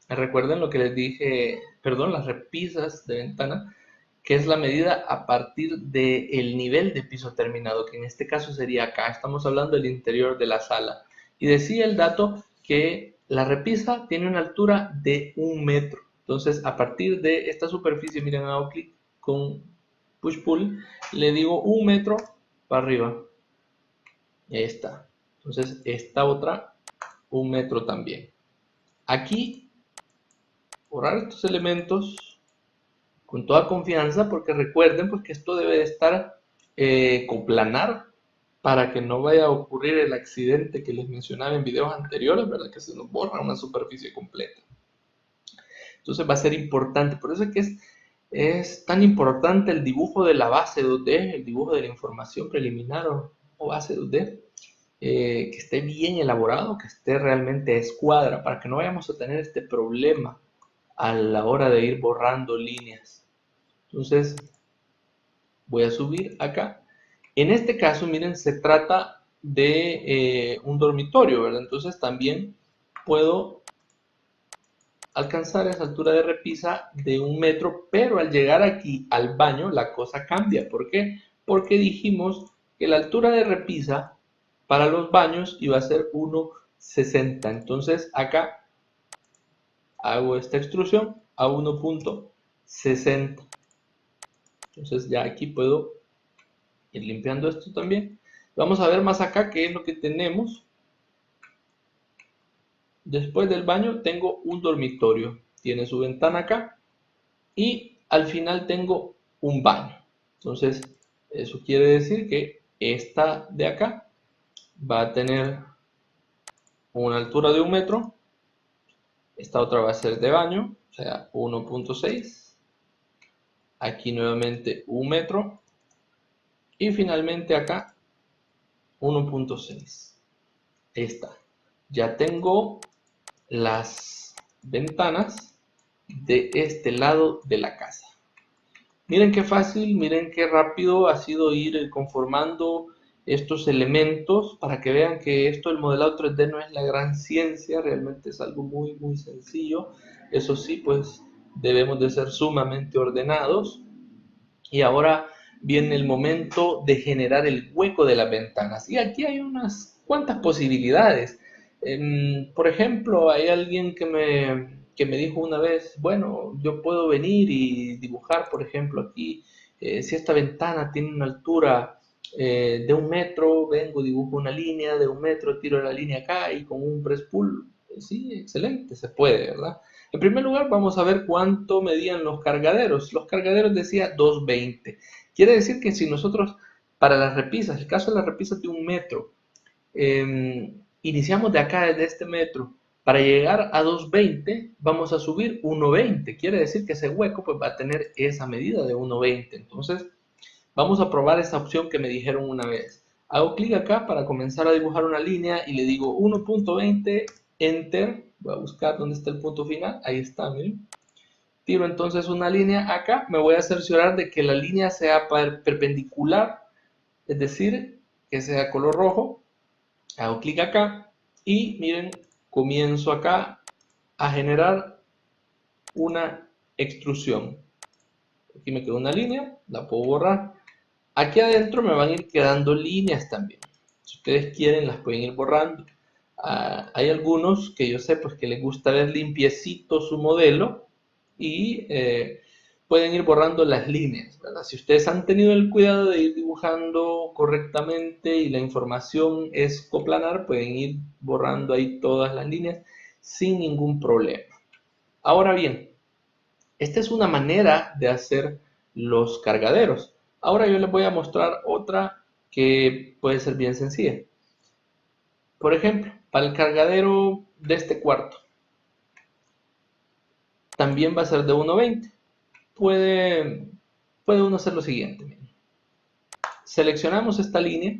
recuerden lo que les dije, perdón, las repisas de ventana, que es la medida a partir del nivel de piso terminado, que en este caso sería acá. Estamos hablando del interior de la sala. Y decía el dato que la repisa tiene una altura de 1 metro. Entonces, a partir de esta superficie, miren, hago clic con push-pull, le digo 1 metro para arriba. Y ahí está. Entonces, esta otra, 1 metro también. Aquí, borrar estos elementos con toda confianza, porque recuerden pues, que esto debe de estar coplanar para que no vaya a ocurrir el accidente que les mencionaba en videos anteriores, ¿verdad? Que se nos borra una superficie completa. Entonces va a ser importante, por eso es que es tan importante el dibujo de la base 2D, el dibujo de la información preliminar o base 2D, que esté bien elaborado, que esté realmente a escuadra, para que no vayamos a tener este problema a la hora de ir borrando líneas. Entonces, voy a subir acá. En este caso, miren, se trata de un dormitorio, ¿verdad? Entonces también puedo alcanzar esa altura de repisa de 1 metro, pero al llegar aquí al baño la cosa cambia. ¿Por qué? Porque dijimos que la altura de repisa para los baños iba a ser 1,60. Entonces acá hago esta extrusión a 1,60. Entonces ya aquí puedo ir limpiando esto también. Vamos a ver más acá qué es lo que tenemos. Después del baño tengo un dormitorio. Tiene su ventana acá. Y al final tengo un baño. Entonces, eso quiere decir que esta de acá va a tener una altura de 1 metro. Esta otra va a ser de baño, o sea, 1,6. Aquí nuevamente 1 metro. Y finalmente acá 1,6. Esta. Ya tengo las ventanas de este lado de la casa. Miren qué fácil, miren qué rápido ha sido ir conformando estos elementos para que vean que esto del modelado 3D no es la gran ciencia, realmente es algo muy sencillo. Eso sí, pues debemos de ser sumamente ordenados. Y ahora viene el momento de generar el hueco de las ventanas. Y aquí hay unas cuantas posibilidades. Por ejemplo, hay alguien que me dijo una vez, bueno, yo puedo venir y dibujar, por ejemplo, aquí, si esta ventana tiene una altura de 1 metro, vengo, dibujo una línea de 1 metro, tiro la línea acá y con un press pull, sí, excelente, se puede, ¿verdad? En primer lugar, vamos a ver cuánto medían los cargaderos. Los cargaderos decía 220. Quiere decir que si nosotros, para las repisas, el caso de las repisas de 1 metro, iniciamos de acá, desde este metro, para llegar a 220, vamos a subir 1,20. Quiere decir que ese hueco pues, va a tener esa medida de 1,20. Entonces, vamos a probar esa opción que me dijeron una vez. Hago clic acá para comenzar a dibujar una línea y le digo 1,20, Enter. Voy a buscar dónde está el punto final. Ahí está, miren. Tiro entonces una línea acá. Me voy a cerciorar de que la línea sea perpendicular, es decir, que sea color rojo. Hago clic acá y miren, comienzo acá a generar una extrusión. Aquí me quedó una línea, la puedo borrar. Aquí adentro me van a ir quedando líneas también. Si ustedes quieren, las pueden ir borrando. Hay algunos que yo sé pues que les gusta ver limpiecito su modelo y pueden ir borrando las líneas, ¿verdad? Si ustedes han tenido el cuidado de ir dibujando correctamente y la información es coplanar, pueden ir borrando ahí todas las líneas sin ningún problema. Ahora bien, esta es una manera de hacer los cargaderos. Ahora yo les voy a mostrar otra que puede ser bien sencilla. Por ejemplo, para el cargadero de este cuarto, también va a ser de 1,20. Puede uno hacer lo siguiente. Miren. Seleccionamos esta línea,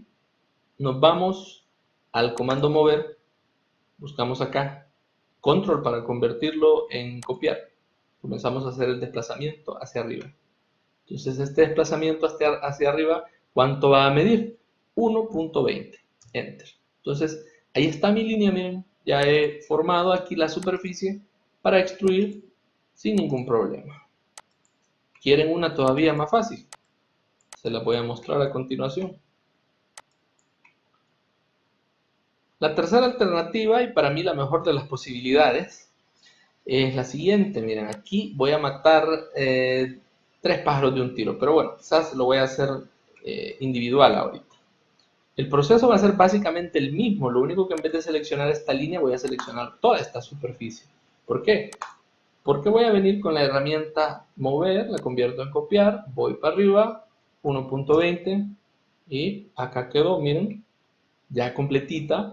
nos vamos al comando mover, buscamos acá, control para convertirlo en copiar. Comenzamos a hacer el desplazamiento hacia arriba. Entonces este desplazamiento hacia arriba, ¿cuánto va a medir? 1,20. Enter. Entonces ahí está mi línea, miren. Ya he formado aquí la superficie para extruir sin ningún problema. ¿Quieren una todavía más fácil? Se la voy a mostrar a continuación. La tercera alternativa, y para mí la mejor de las posibilidades, es la siguiente. Miren, aquí voy a matar 3 pájaros de un tiro, pero bueno, quizás lo voy a hacer individual ahorita. El proceso va a ser básicamente el mismo, lo único que en vez de seleccionar esta línea voy a seleccionar toda esta superficie. ¿Por qué? Porque voy a venir con la herramienta mover, la convierto en copiar, voy para arriba, 1.20 y acá quedó, miren, ya completita,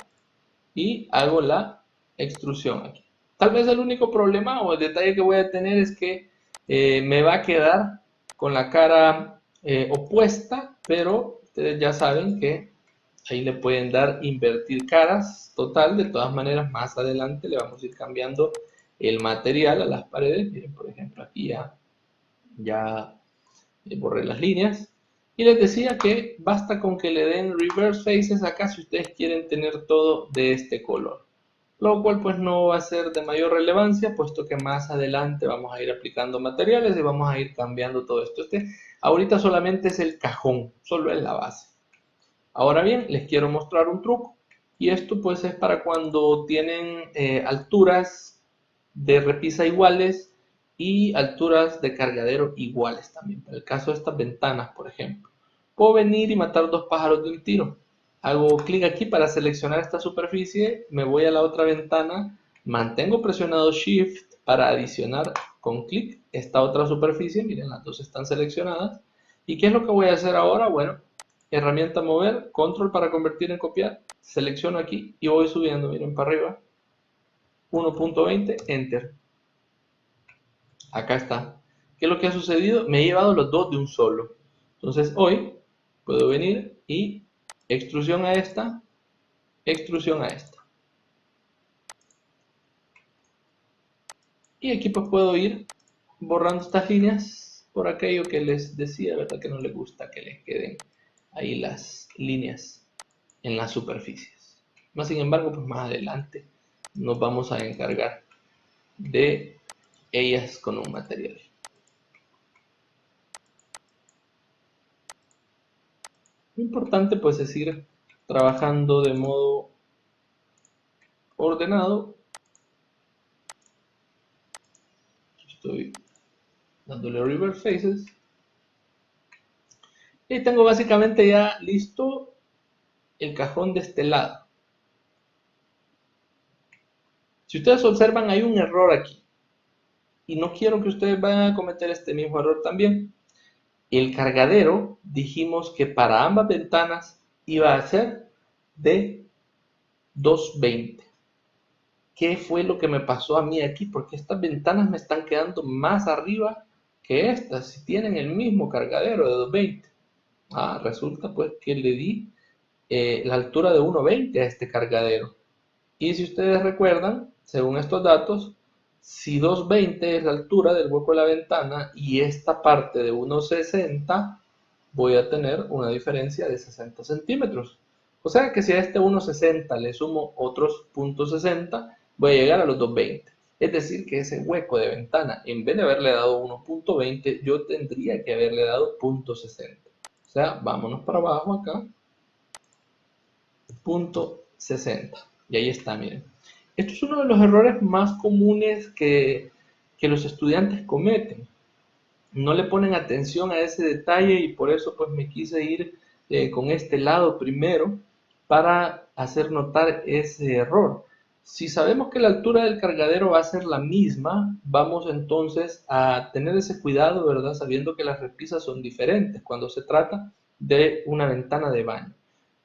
y hago la extrusión aquí. Tal vez el único problema o el detalle que voy a tener es que me va a quedar con la cara opuesta, pero ustedes ya saben que ahí le pueden dar invertir caras. Total, de todas maneras, más adelante le vamos a ir cambiando el material a las paredes. Miren, por ejemplo, aquí ya borré las líneas. Y les decía que basta con que le den reverse faces acá si ustedes quieren tener todo de este color. Lo cual pues no va a ser de mayor relevancia, puesto que más adelante vamos a ir aplicando materiales y vamos a ir cambiando todo esto. Ahorita solamente es el cajón, solo es la base. Ahora bien, les quiero mostrar un truco. Y esto pues es para cuando tienen alturas de repisa iguales y alturas de cargadero iguales también. Para el caso de estas ventanas, por ejemplo. Puedo venir y matar 2 pájaros de un tiro. Hago clic aquí para seleccionar esta superficie, me voy a la otra ventana, mantengo presionado Shift para adicionar con clic esta otra superficie. Miren, las dos están seleccionadas. ¿Y qué es lo que voy a hacer ahora? Bueno, herramienta mover, control para convertir en copiar, selecciono aquí y voy subiendo, miren, para arriba, 1.20, enter. Acá está. ¿Qué es lo que ha sucedido? Me he llevado los dos de un solo. Entonces hoy puedo venir y extrusión a esta, extrusión a esta. Y aquí pues puedo ir borrando estas líneas por aquello que les decía, ¿verdad? Que no les gusta que les queden ahí las líneas en las superficies. Más sin embargo, pues más adelante nos vamos a encargar de ellas con un material. Lo importante pues es ir trabajando de modo ordenado. Estoy dándole reverse faces. Y tengo básicamente ya listo el cajón de este lado. Si ustedes observan, hay un error aquí. Y no quiero que ustedes vayan a cometer este mismo error también. El cargadero, dijimos que para ambas ventanas iba a ser de 220. ¿Qué fue lo que me pasó a mí aquí? Porque estas ventanas me están quedando más arriba que estas, si tienen el mismo cargadero de 220. Resulta pues que le di la altura de 1.20 a este cargadero. Y si ustedes recuerdan, según estos datos, si 2.20 es la altura del hueco de la ventana y esta parte de 1.60, voy a tener una diferencia de 60 centímetros. O sea que si a este 1.60 le sumo otros 0.60, voy a llegar a los 2.20. Es decir, que ese hueco de ventana, en vez de haberle dado 1.20, yo tendría que haberle dado 0.60. O sea, vámonos para abajo acá, 0.60. Y ahí está, miren. Esto es uno de los errores más comunes que los estudiantes cometen. No le ponen atención a ese detalle y por eso pues me quise ir con este lado primero para hacer notar ese error. Si sabemos que la altura del cargadero va a ser la misma, vamos entonces a tener ese cuidado, ¿verdad? Sabiendo que las repisas son diferentes cuando se trata de una ventana de baño.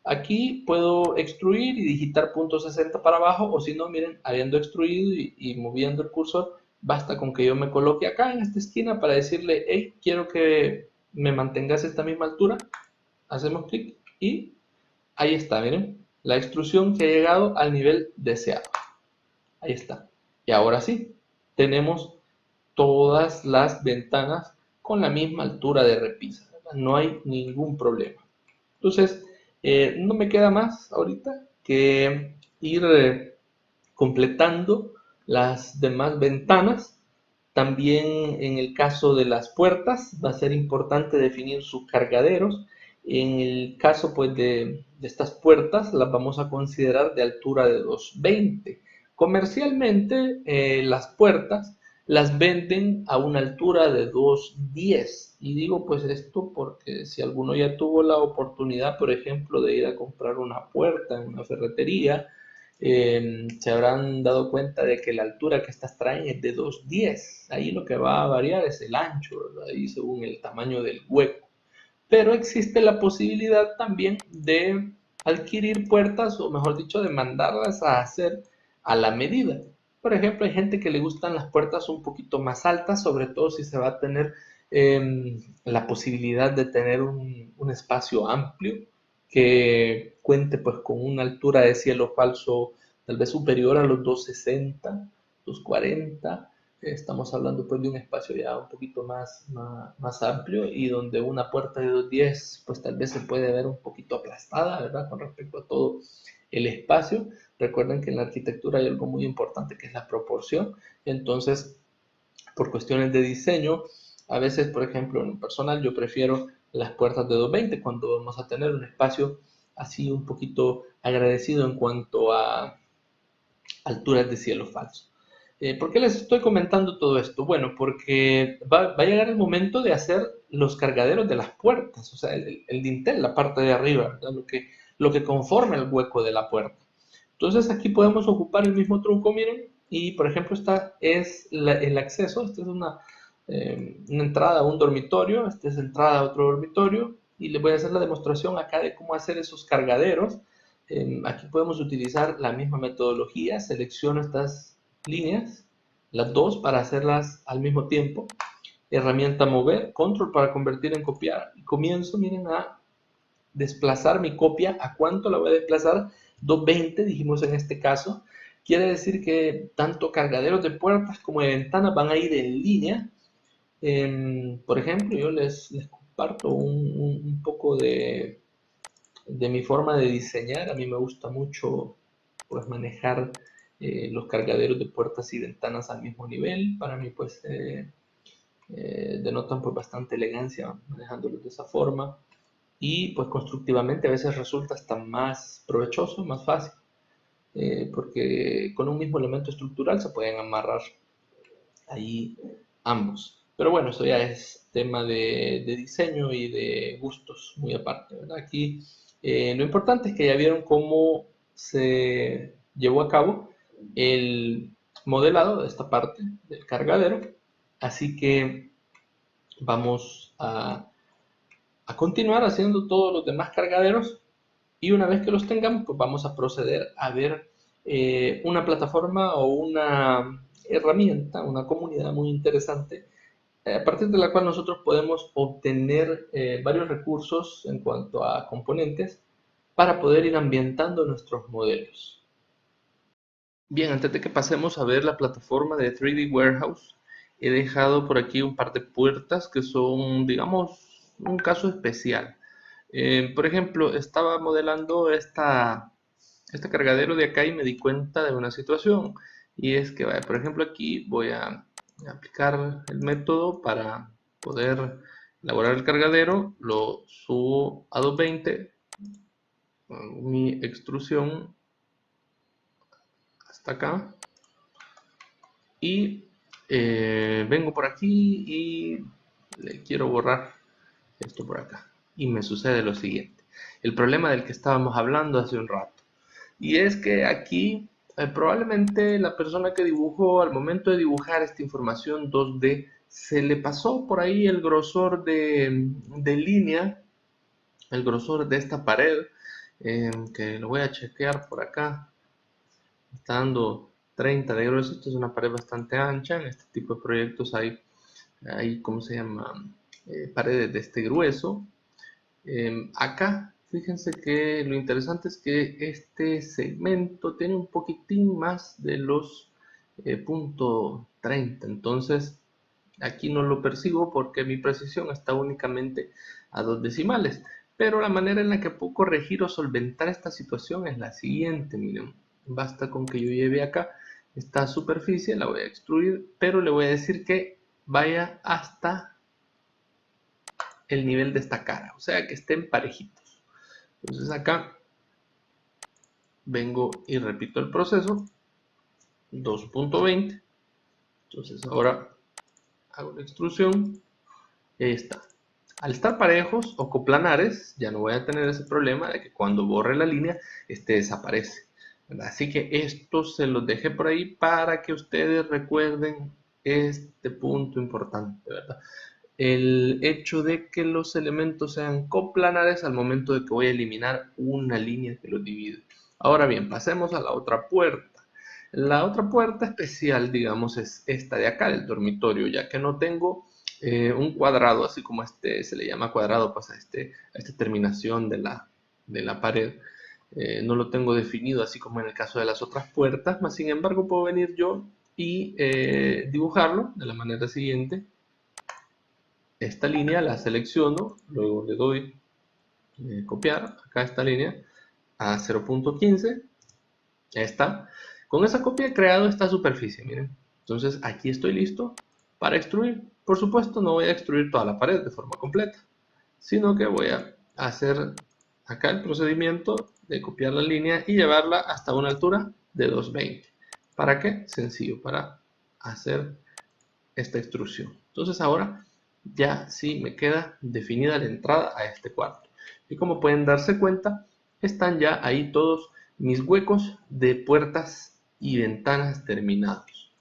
Aquí puedo extruir y digitar .60 para abajo, o si no, miren, habiendo extruido y moviendo el cursor, basta con que yo me coloque acá en esta esquina para decirle, hey, quiero que me mantengas a esta misma altura. Hacemos clic y ahí está, miren, la extrusión que ha llegado al nivel deseado. Ahí está. Y ahora sí, tenemos todas las ventanas con la misma altura de repisa, ¿verdad? No hay ningún problema. Entonces, no me queda más ahorita que ir completando las demás ventanas. También en el caso de las puertas va a ser importante definir sus cargaderos. En el caso pues, de estas puertas las vamos a considerar de altura de 2,20. Comercialmente las puertas las venden a una altura de 2,10. Y digo pues esto porque si alguno ya tuvo la oportunidad, por ejemplo, de ir a comprar una puerta en una ferretería, se habrán dado cuenta de que la altura que estas traen es de 2,10. Ahí lo que va a variar es el ancho, ¿verdad? Ahí según el tamaño del hueco. Pero existe la posibilidad también de adquirir puertas, o mejor dicho, de mandarlas a hacer a la medida. Por ejemplo, hay gente que le gustan las puertas un poquito más altas, sobre todo si se va a tener la posibilidad de tener un espacio amplio que cuente pues con una altura de cielo falso tal vez superior a los 2,60, 2,40. Estamos hablando pues de un espacio ya un poquito más amplio y donde una puerta de 2,10 pues tal vez se puede ver un poquito aplastada, ¿verdad? Con respecto a todo el espacio. Recuerden que en la arquitectura hay algo muy importante que es la proporción. Entonces, por cuestiones de diseño, a veces, por ejemplo, en lo personal, yo prefiero las puertas de 2,20 cuando vamos a tener un espacio así un poquito agradecido en cuanto a alturas de cielo falso. ¿Por qué les estoy comentando todo esto? Bueno, porque va a llegar el momento de hacer los cargaderos de las puertas, o sea, el dintel, la parte de arriba, ¿verdad? Lo que conforma el hueco de la puerta. Entonces aquí podemos ocupar el mismo truco, miren, y por ejemplo esta es el acceso, esta es una entrada a un dormitorio, esta es entrada a otro dormitorio, y les voy a hacer la demostración acá de cómo hacer esos cargaderos. Aquí podemos utilizar la misma metodología, selecciono estas líneas, las dos para hacerlas al mismo tiempo, herramienta mover, control para convertir en copiar, y comienzo, miren, a desplazar mi copia. ¿A cuánto la voy a desplazar? 2,20 dijimos en este caso. Quiere decir que tanto cargaderos de puertas como de ventanas van a ir en línea. Por ejemplo, yo les comparto un poco de mi forma de diseñar. A mí me gusta mucho pues manejar los cargaderos de puertas y ventanas al mismo nivel. Para mí pues denotan pues bastante elegancia manejándolos de esa forma y pues constructivamente a veces resulta hasta más provechoso, más fácil, porque con un mismo elemento estructural se pueden amarrar ahí ambos. Pero bueno, eso ya es tema de diseño y de gustos muy aparte, ¿verdad? Aquí lo importante es que ya vieron cómo se llevó a cabo el modelado de esta parte del cargadero, así que vamos a continuar haciendo todos los demás cargaderos y una vez que los tengamos, pues vamos a proceder a ver una plataforma o una herramienta, una comunidad muy interesante, a partir de la cual nosotros podemos obtener varios recursos en cuanto a componentes para poder ir ambientando nuestros modelos. Bien, antes de que pasemos a ver la plataforma de 3D Warehouse, he dejado por aquí un par de puertas que son, digamos, un caso especial. Por ejemplo, estaba modelando este cargadero de acá y me di cuenta de una situación. Y es que, por ejemplo, aquí voy a aplicar el método para poder elaborar el cargadero. Lo subo a 220, mi extrusión hasta acá. Y vengo por aquí y le quiero borrar esto por acá. Y me sucede lo siguiente. El problema del que estábamos hablando hace un rato. Y es que aquí probablemente la persona que dibujó al momento de dibujar esta información 2D se le pasó por ahí el grosor de línea, el grosor de esta pared, que lo voy a chequear por acá. Está dando 30 de grueso. Esto es una pared bastante ancha. En este tipo de proyectos hay ¿cómo se llama? Paredes de este grueso. Acá, fíjense que lo interesante es que este segmento tiene un poquitín más de los .30. Entonces, aquí no lo percibo porque mi precisión está únicamente a 2 decimales. Pero la manera en la que puedo corregir o solventar esta situación es la siguiente, miren. Basta con que yo lleve acá esta superficie, la voy a extruir, pero le voy a decir que vaya hasta el nivel de esta cara, o sea que estén parejitos. Entonces acá vengo y repito el proceso, 2.20. Entonces ahora hago la extrusión y ahí está. Al estar parejos o coplanares, ya no voy a tener ese problema de que cuando borre la línea, este desaparece, ¿verdad? Así que esto se los dejé por ahí para que ustedes recuerden este punto importante, ¿verdad? El hecho de que los elementos sean coplanares al momento de que voy a eliminar una línea que los divide. Ahora bien, pasemos a la otra puerta. La otra puerta especial, digamos, es esta de acá, del dormitorio, ya que no tengo un cuadrado, así como este se le llama cuadrado, pues a esta terminación de la pared. No lo tengo definido, así como en el caso de las otras puertas, mas sin embargo puedo venir yo y dibujarlo de la manera siguiente. Esta línea la selecciono, luego le doy copiar, acá esta línea, a 0.15, ya está. Con esa copia he creado esta superficie, miren. Entonces aquí estoy listo para extruir. Por supuesto no voy a extruir toda la pared de forma completa, sino que voy a hacer acá el procedimiento de copiar la línea y llevarla hasta una altura de 220. ¿Para qué? Sencillo, para hacer esta extrusión. Entonces ahora ya sí me queda definida la entrada a este cuarto. Y como pueden darse cuenta, están ya ahí todos mis huecos de puertas y ventanas terminados.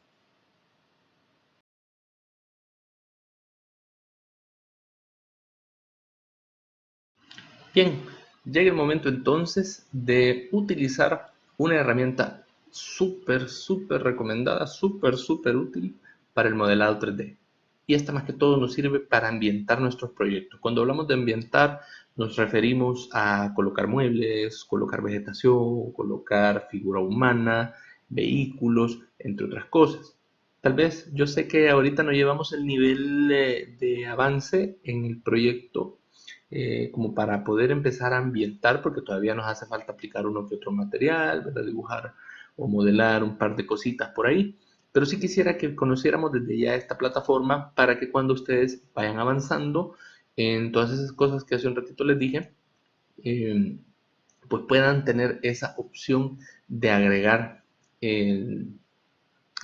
Bien, llega el momento entonces de utilizar una herramienta súper recomendada, súper útil para el modelado 3D. Y esta más que todo nos sirve para ambientar nuestros proyectos. Cuando hablamos de ambientar, nos referimos a colocar muebles, colocar vegetación, colocar figura humana, vehículos, entre otras cosas. Tal vez yo sé que ahorita no llevamos el nivel de avance en el proyecto como para poder empezar a ambientar, porque todavía nos hace falta aplicar uno que otro material, ¿verdad? Dibujar o modelar un par de cositas por ahí. Pero sí quisiera que conociéramos desde ya esta plataforma para que cuando ustedes vayan avanzando en todas esas cosas que hace un ratito les dije, eh, pues puedan tener esa opción de agregar el,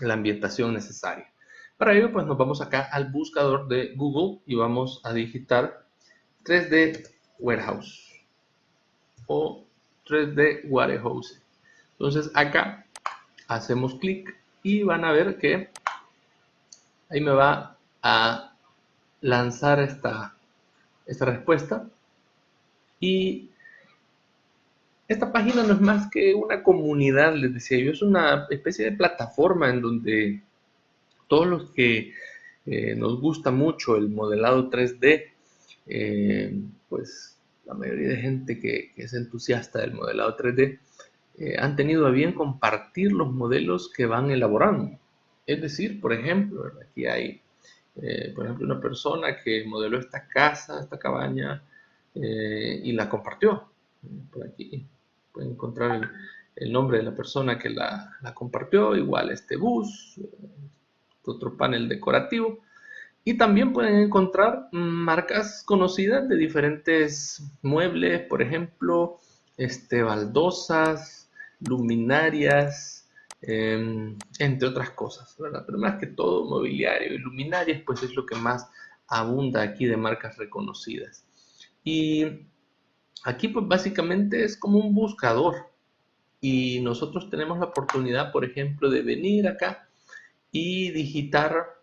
la ambientación necesaria. Para ello, pues nos vamos acá al buscador de Google y vamos a digitar 3D Warehouse o 3D Warehouse. Entonces acá hacemos clic y van a ver que ahí me va a lanzar esta respuesta. Y esta página no es más que una comunidad, les decía yo, es una especie de plataforma en donde todos los que nos gusta mucho el modelado 3D, pues la mayoría de gente que es entusiasta del modelado 3D, han tenido a bien compartir los modelos que van elaborando. Es decir, por ejemplo, aquí hay, por ejemplo, una persona que modeló esta casa, esta cabaña, y la compartió. Por aquí pueden encontrar el nombre de la persona que la compartió, igual este bus, otro panel decorativo. Y también pueden encontrar marcas conocidas de diferentes muebles, por ejemplo, baldosas, luminarias, entre otras cosas, ¿verdad? Pero más que todo mobiliario y luminarias, pues es lo que más abunda aquí de marcas reconocidas. Y aquí pues básicamente es como un buscador y nosotros tenemos la oportunidad, por ejemplo, de venir acá y digitar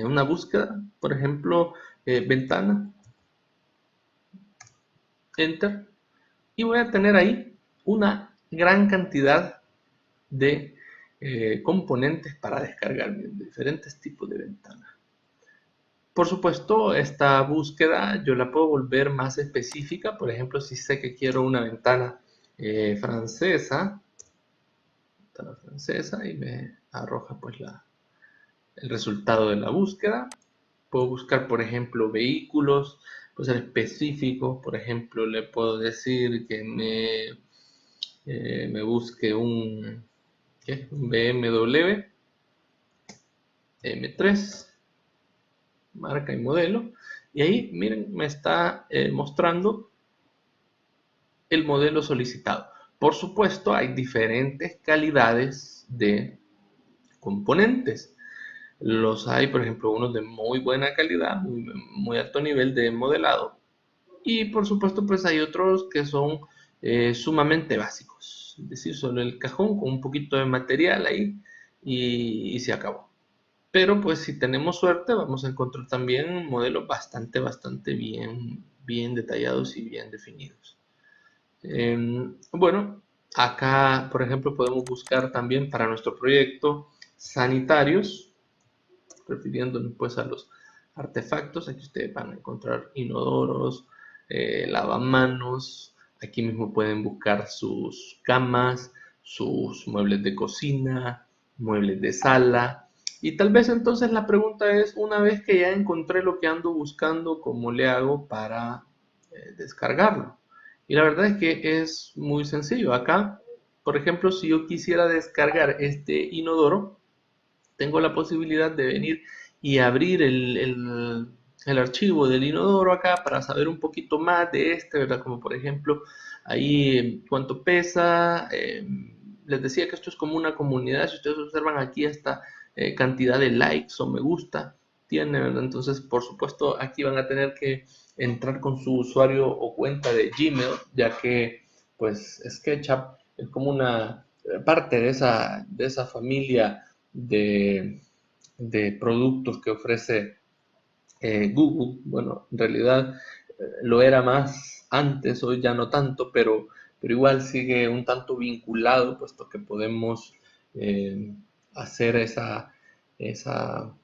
una búsqueda, por ejemplo, ventana, enter, y voy a tener ahí una gran cantidad de componentes para descargar de diferentes tipos de ventanas. Por supuesto, esta búsqueda yo la puedo volver más específica, por ejemplo, si sé que quiero una ventana francesa, y me arroja pues el resultado de la búsqueda. Puedo buscar, por ejemplo, vehículos, puedo ser específico, por ejemplo, le puedo decir que me busque que es un BMW M3, marca y modelo. Y ahí, miren, me está mostrando el modelo solicitado. Por supuesto, hay diferentes calidades de componentes. Los hay, por ejemplo, unos de muy buena calidad, muy alto nivel de modelado. Y por supuesto, pues hay otros que son sumamente básicos. Es decir, solo el cajón con un poquito de material ahí y se acabó. Pero pues si tenemos suerte vamos a encontrar también modelos bastante bien detallados y bien definidos. Bueno, acá por ejemplo podemos buscar también para nuestro proyecto sanitarios, refiriéndonos pues a los artefactos. Aquí ustedes van a encontrar inodoros, lavamanos. Aquí mismo pueden buscar sus camas, sus muebles de cocina, muebles de sala. Y tal vez entonces la pregunta es, una vez que ya encontré lo que ando buscando, ¿cómo le hago para descargarlo? Y la verdad es que es muy sencillo. Acá, por ejemplo, si yo quisiera descargar este inodoro, tengo la posibilidad de venir y abrir el archivo del inodoro acá para saber un poquito más de este, ¿verdad? Como por ejemplo, ahí cuánto pesa. Les decía que esto es como una comunidad. Si ustedes observan aquí esta cantidad de likes o me gusta tiene, ¿verdad? Entonces, por supuesto, aquí van a tener que entrar con su usuario o cuenta de Gmail, ya que pues SketchUp es como una parte de esa familia de, de productos que ofrece Google. Bueno, en realidad lo era más antes, hoy ya no tanto, pero igual sigue un tanto vinculado, puesto que podemos eh, hacer esa, esa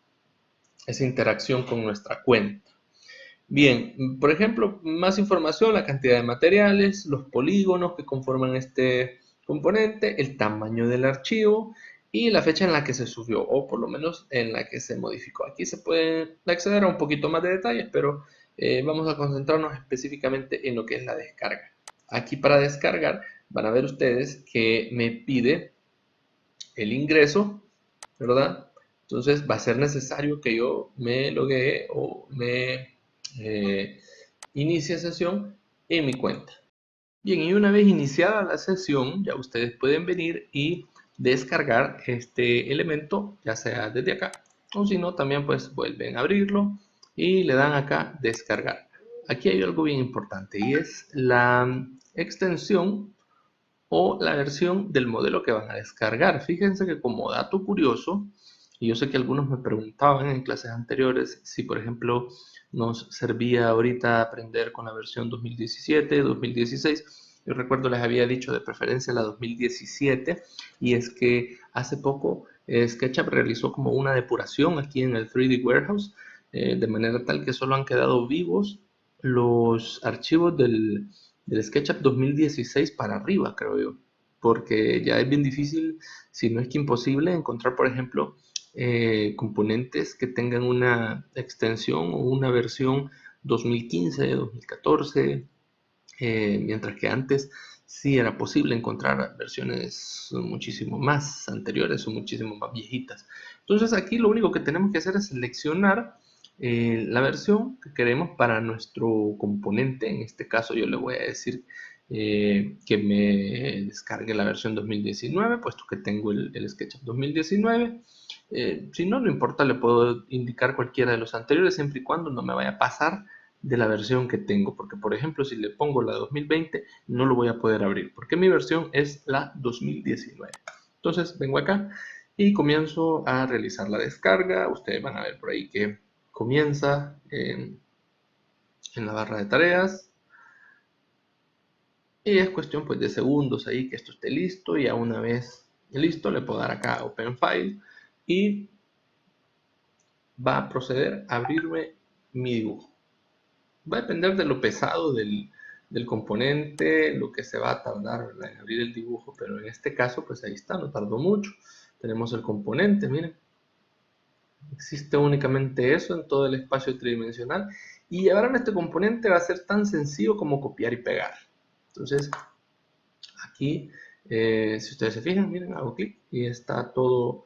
interacción con nuestra cuenta. Bien, por ejemplo, más información, la cantidad de materiales, los polígonos que conforman este componente, el tamaño del archivo y la fecha en la que se subió o por lo menos en la que se modificó. Aquí se puede acceder a un poquito más de detalles, pero vamos a concentrarnos específicamente en lo que es la descarga. Aquí para descargar van a ver ustedes que me pide el ingreso, ¿verdad? Entonces va a ser necesario que yo me loguee o me inicie sesión en mi cuenta. Bien, y una vez iniciada la sesión, ya ustedes pueden venir y descargar este elemento, ya sea desde acá, o si no, también pues vuelven a abrirlo y le dan acá descargar. Aquí hay algo bien importante y es la extensión o la versión del modelo que van a descargar. Fíjense que como dato curioso, y yo sé que algunos me preguntaban en clases anteriores si, por ejemplo, nos servía ahorita aprender con la versión 2017, 2016. Yo recuerdo les había dicho de preferencia la 2017 y es que hace poco SketchUp realizó como una depuración aquí en el 3D Warehouse de manera tal que solo han quedado vivos los archivos del SketchUp 2016 para arriba, creo yo, porque ya es bien difícil, si no es que imposible, encontrar, por ejemplo, componentes que tengan una extensión o una versión 2015, 2014, mientras que antes sí era posible encontrar versiones muchísimo más anteriores o muchísimo más viejitas. Entonces aquí lo único que tenemos que hacer es seleccionar la versión que queremos para nuestro componente. En este caso yo le voy a decir que me descargue la versión 2019, puesto que tengo el SketchUp 2019. Si no, no importa, le puedo indicar cualquiera de los anteriores, siempre y cuando no me vaya a pasar de la versión que tengo, porque por ejemplo si le pongo la 2020 no lo voy a poder abrir porque mi versión es la 2019. Entonces vengo acá y comienzo a realizar la descarga. Ustedes van a ver por ahí que comienza en la barra de tareas y es cuestión pues de segundos ahí que esto esté listo. Y a una vez listo le puedo dar acá Open File y va a proceder a abrirme mi dibujo. Va a depender de lo pesado del componente, lo que se va a tardar, ¿verdad?, en abrir el dibujo, pero en este caso, pues ahí está, no tardó mucho. Tenemos el componente, miren, existe únicamente eso en todo el espacio tridimensional. Y ahora este componente va a ser tan sencillo como copiar y pegar. Entonces, aquí Si ustedes se fijan, miren, hago clic y está todo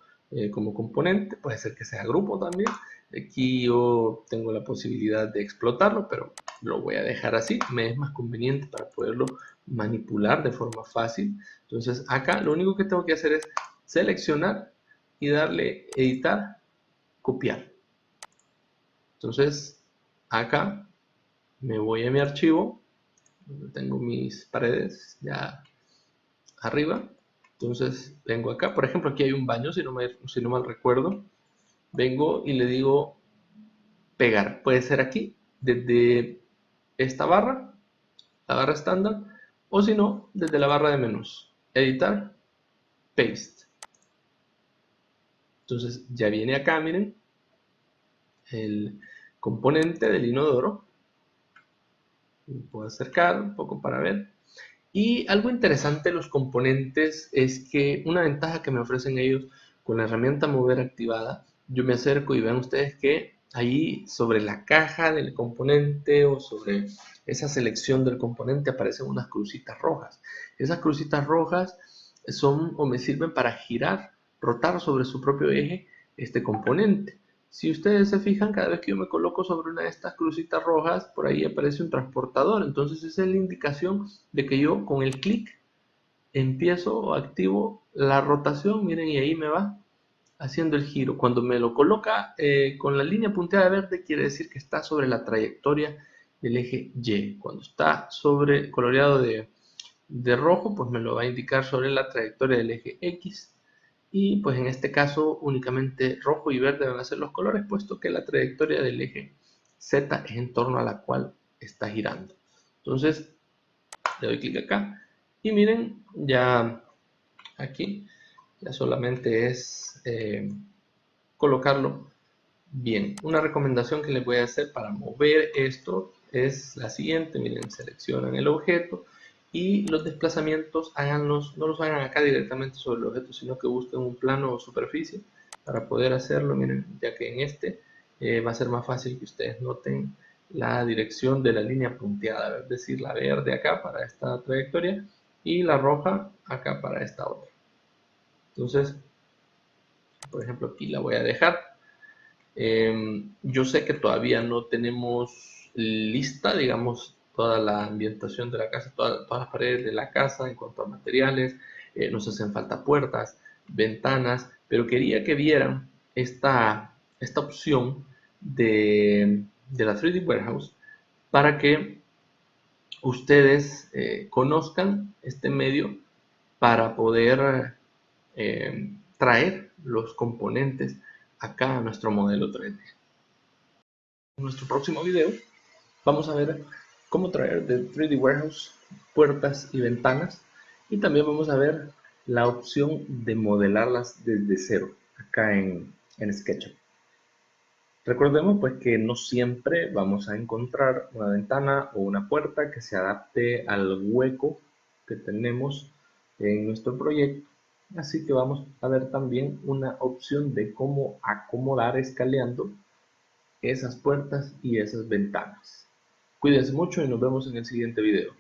como componente. Puede ser que sea grupo también. Aquí yo tengo la posibilidad de explotarlo, pero lo voy a dejar así. Me es más conveniente para poderlo manipular de forma fácil. Entonces acá lo único que tengo que hacer es seleccionar y darle editar, copiar. Entonces acá me voy a mi archivo, donde tengo mis paredes ya arriba. Entonces vengo acá, por ejemplo aquí hay un baño, si no mal recuerdo. Vengo y le digo pegar. Puede ser aquí, desde esta barra, la barra estándar, o si no, desde la barra de menús. Editar, paste. Entonces ya viene acá, miren, el componente del inodoro. Me puedo acercar un poco para ver. Y algo interesante de los componentes es que una ventaja que me ofrecen ellos con la herramienta mover activada, yo me acerco y vean ustedes que ahí sobre la caja del componente o sobre esa selección del componente aparecen unas crucitas rojas. Esas crucitas rojas son o me sirven para girar, rotar sobre su propio eje este componente. Si ustedes se fijan, cada vez que yo me coloco sobre una de estas crucitas rojas, por ahí aparece un transportador. Entonces esa es la indicación de que yo con el clic empiezo o activo la rotación. Miren, y ahí me va haciendo el giro. Cuando me lo coloca con la línea punteada de verde, quiere decir que está sobre la trayectoria del eje Y. Cuando está sobre coloreado de rojo, pues me lo va a indicar sobre la trayectoria del eje X. Y pues en este caso únicamente rojo y verde van a ser los colores, puesto que la trayectoria del eje Z es en torno a la cual está girando. Entonces le doy clic acá y miren, ya aquí ya solamente es colocarlo bien. Una recomendación que les voy a hacer para mover esto es la siguiente. Miren, seleccionan el objeto y los desplazamientos no los hagan acá directamente sobre el objeto, sino que busquen un plano o superficie para poder hacerlo. Miren, ya que en este va a ser más fácil que ustedes noten la dirección de la línea punteada, es decir, la verde acá para esta trayectoria y la roja acá para esta otra. Entonces, por ejemplo, aquí la voy a dejar. Yo sé que todavía no tenemos lista, digamos, toda la ambientación de la casa, todas las paredes de la casa en cuanto a materiales. Nos hacen falta puertas, ventanas, pero quería que vieran esta opción de la 3D Warehouse para que ustedes conozcan este medio para poder traer los componentes acá a nuestro modelo 3D. En nuestro próximo video vamos a ver cómo traer de 3D Warehouse puertas y ventanas, y también vamos a ver la opción de modelarlas desde cero acá en SketchUp. Recordemos pues que no siempre vamos a encontrar una ventana o una puerta que se adapte al hueco que tenemos en nuestro proyecto, así que vamos a ver también una opción de cómo acomodar escaleando esas puertas y esas ventanas. Cuídense mucho y nos vemos en el siguiente video.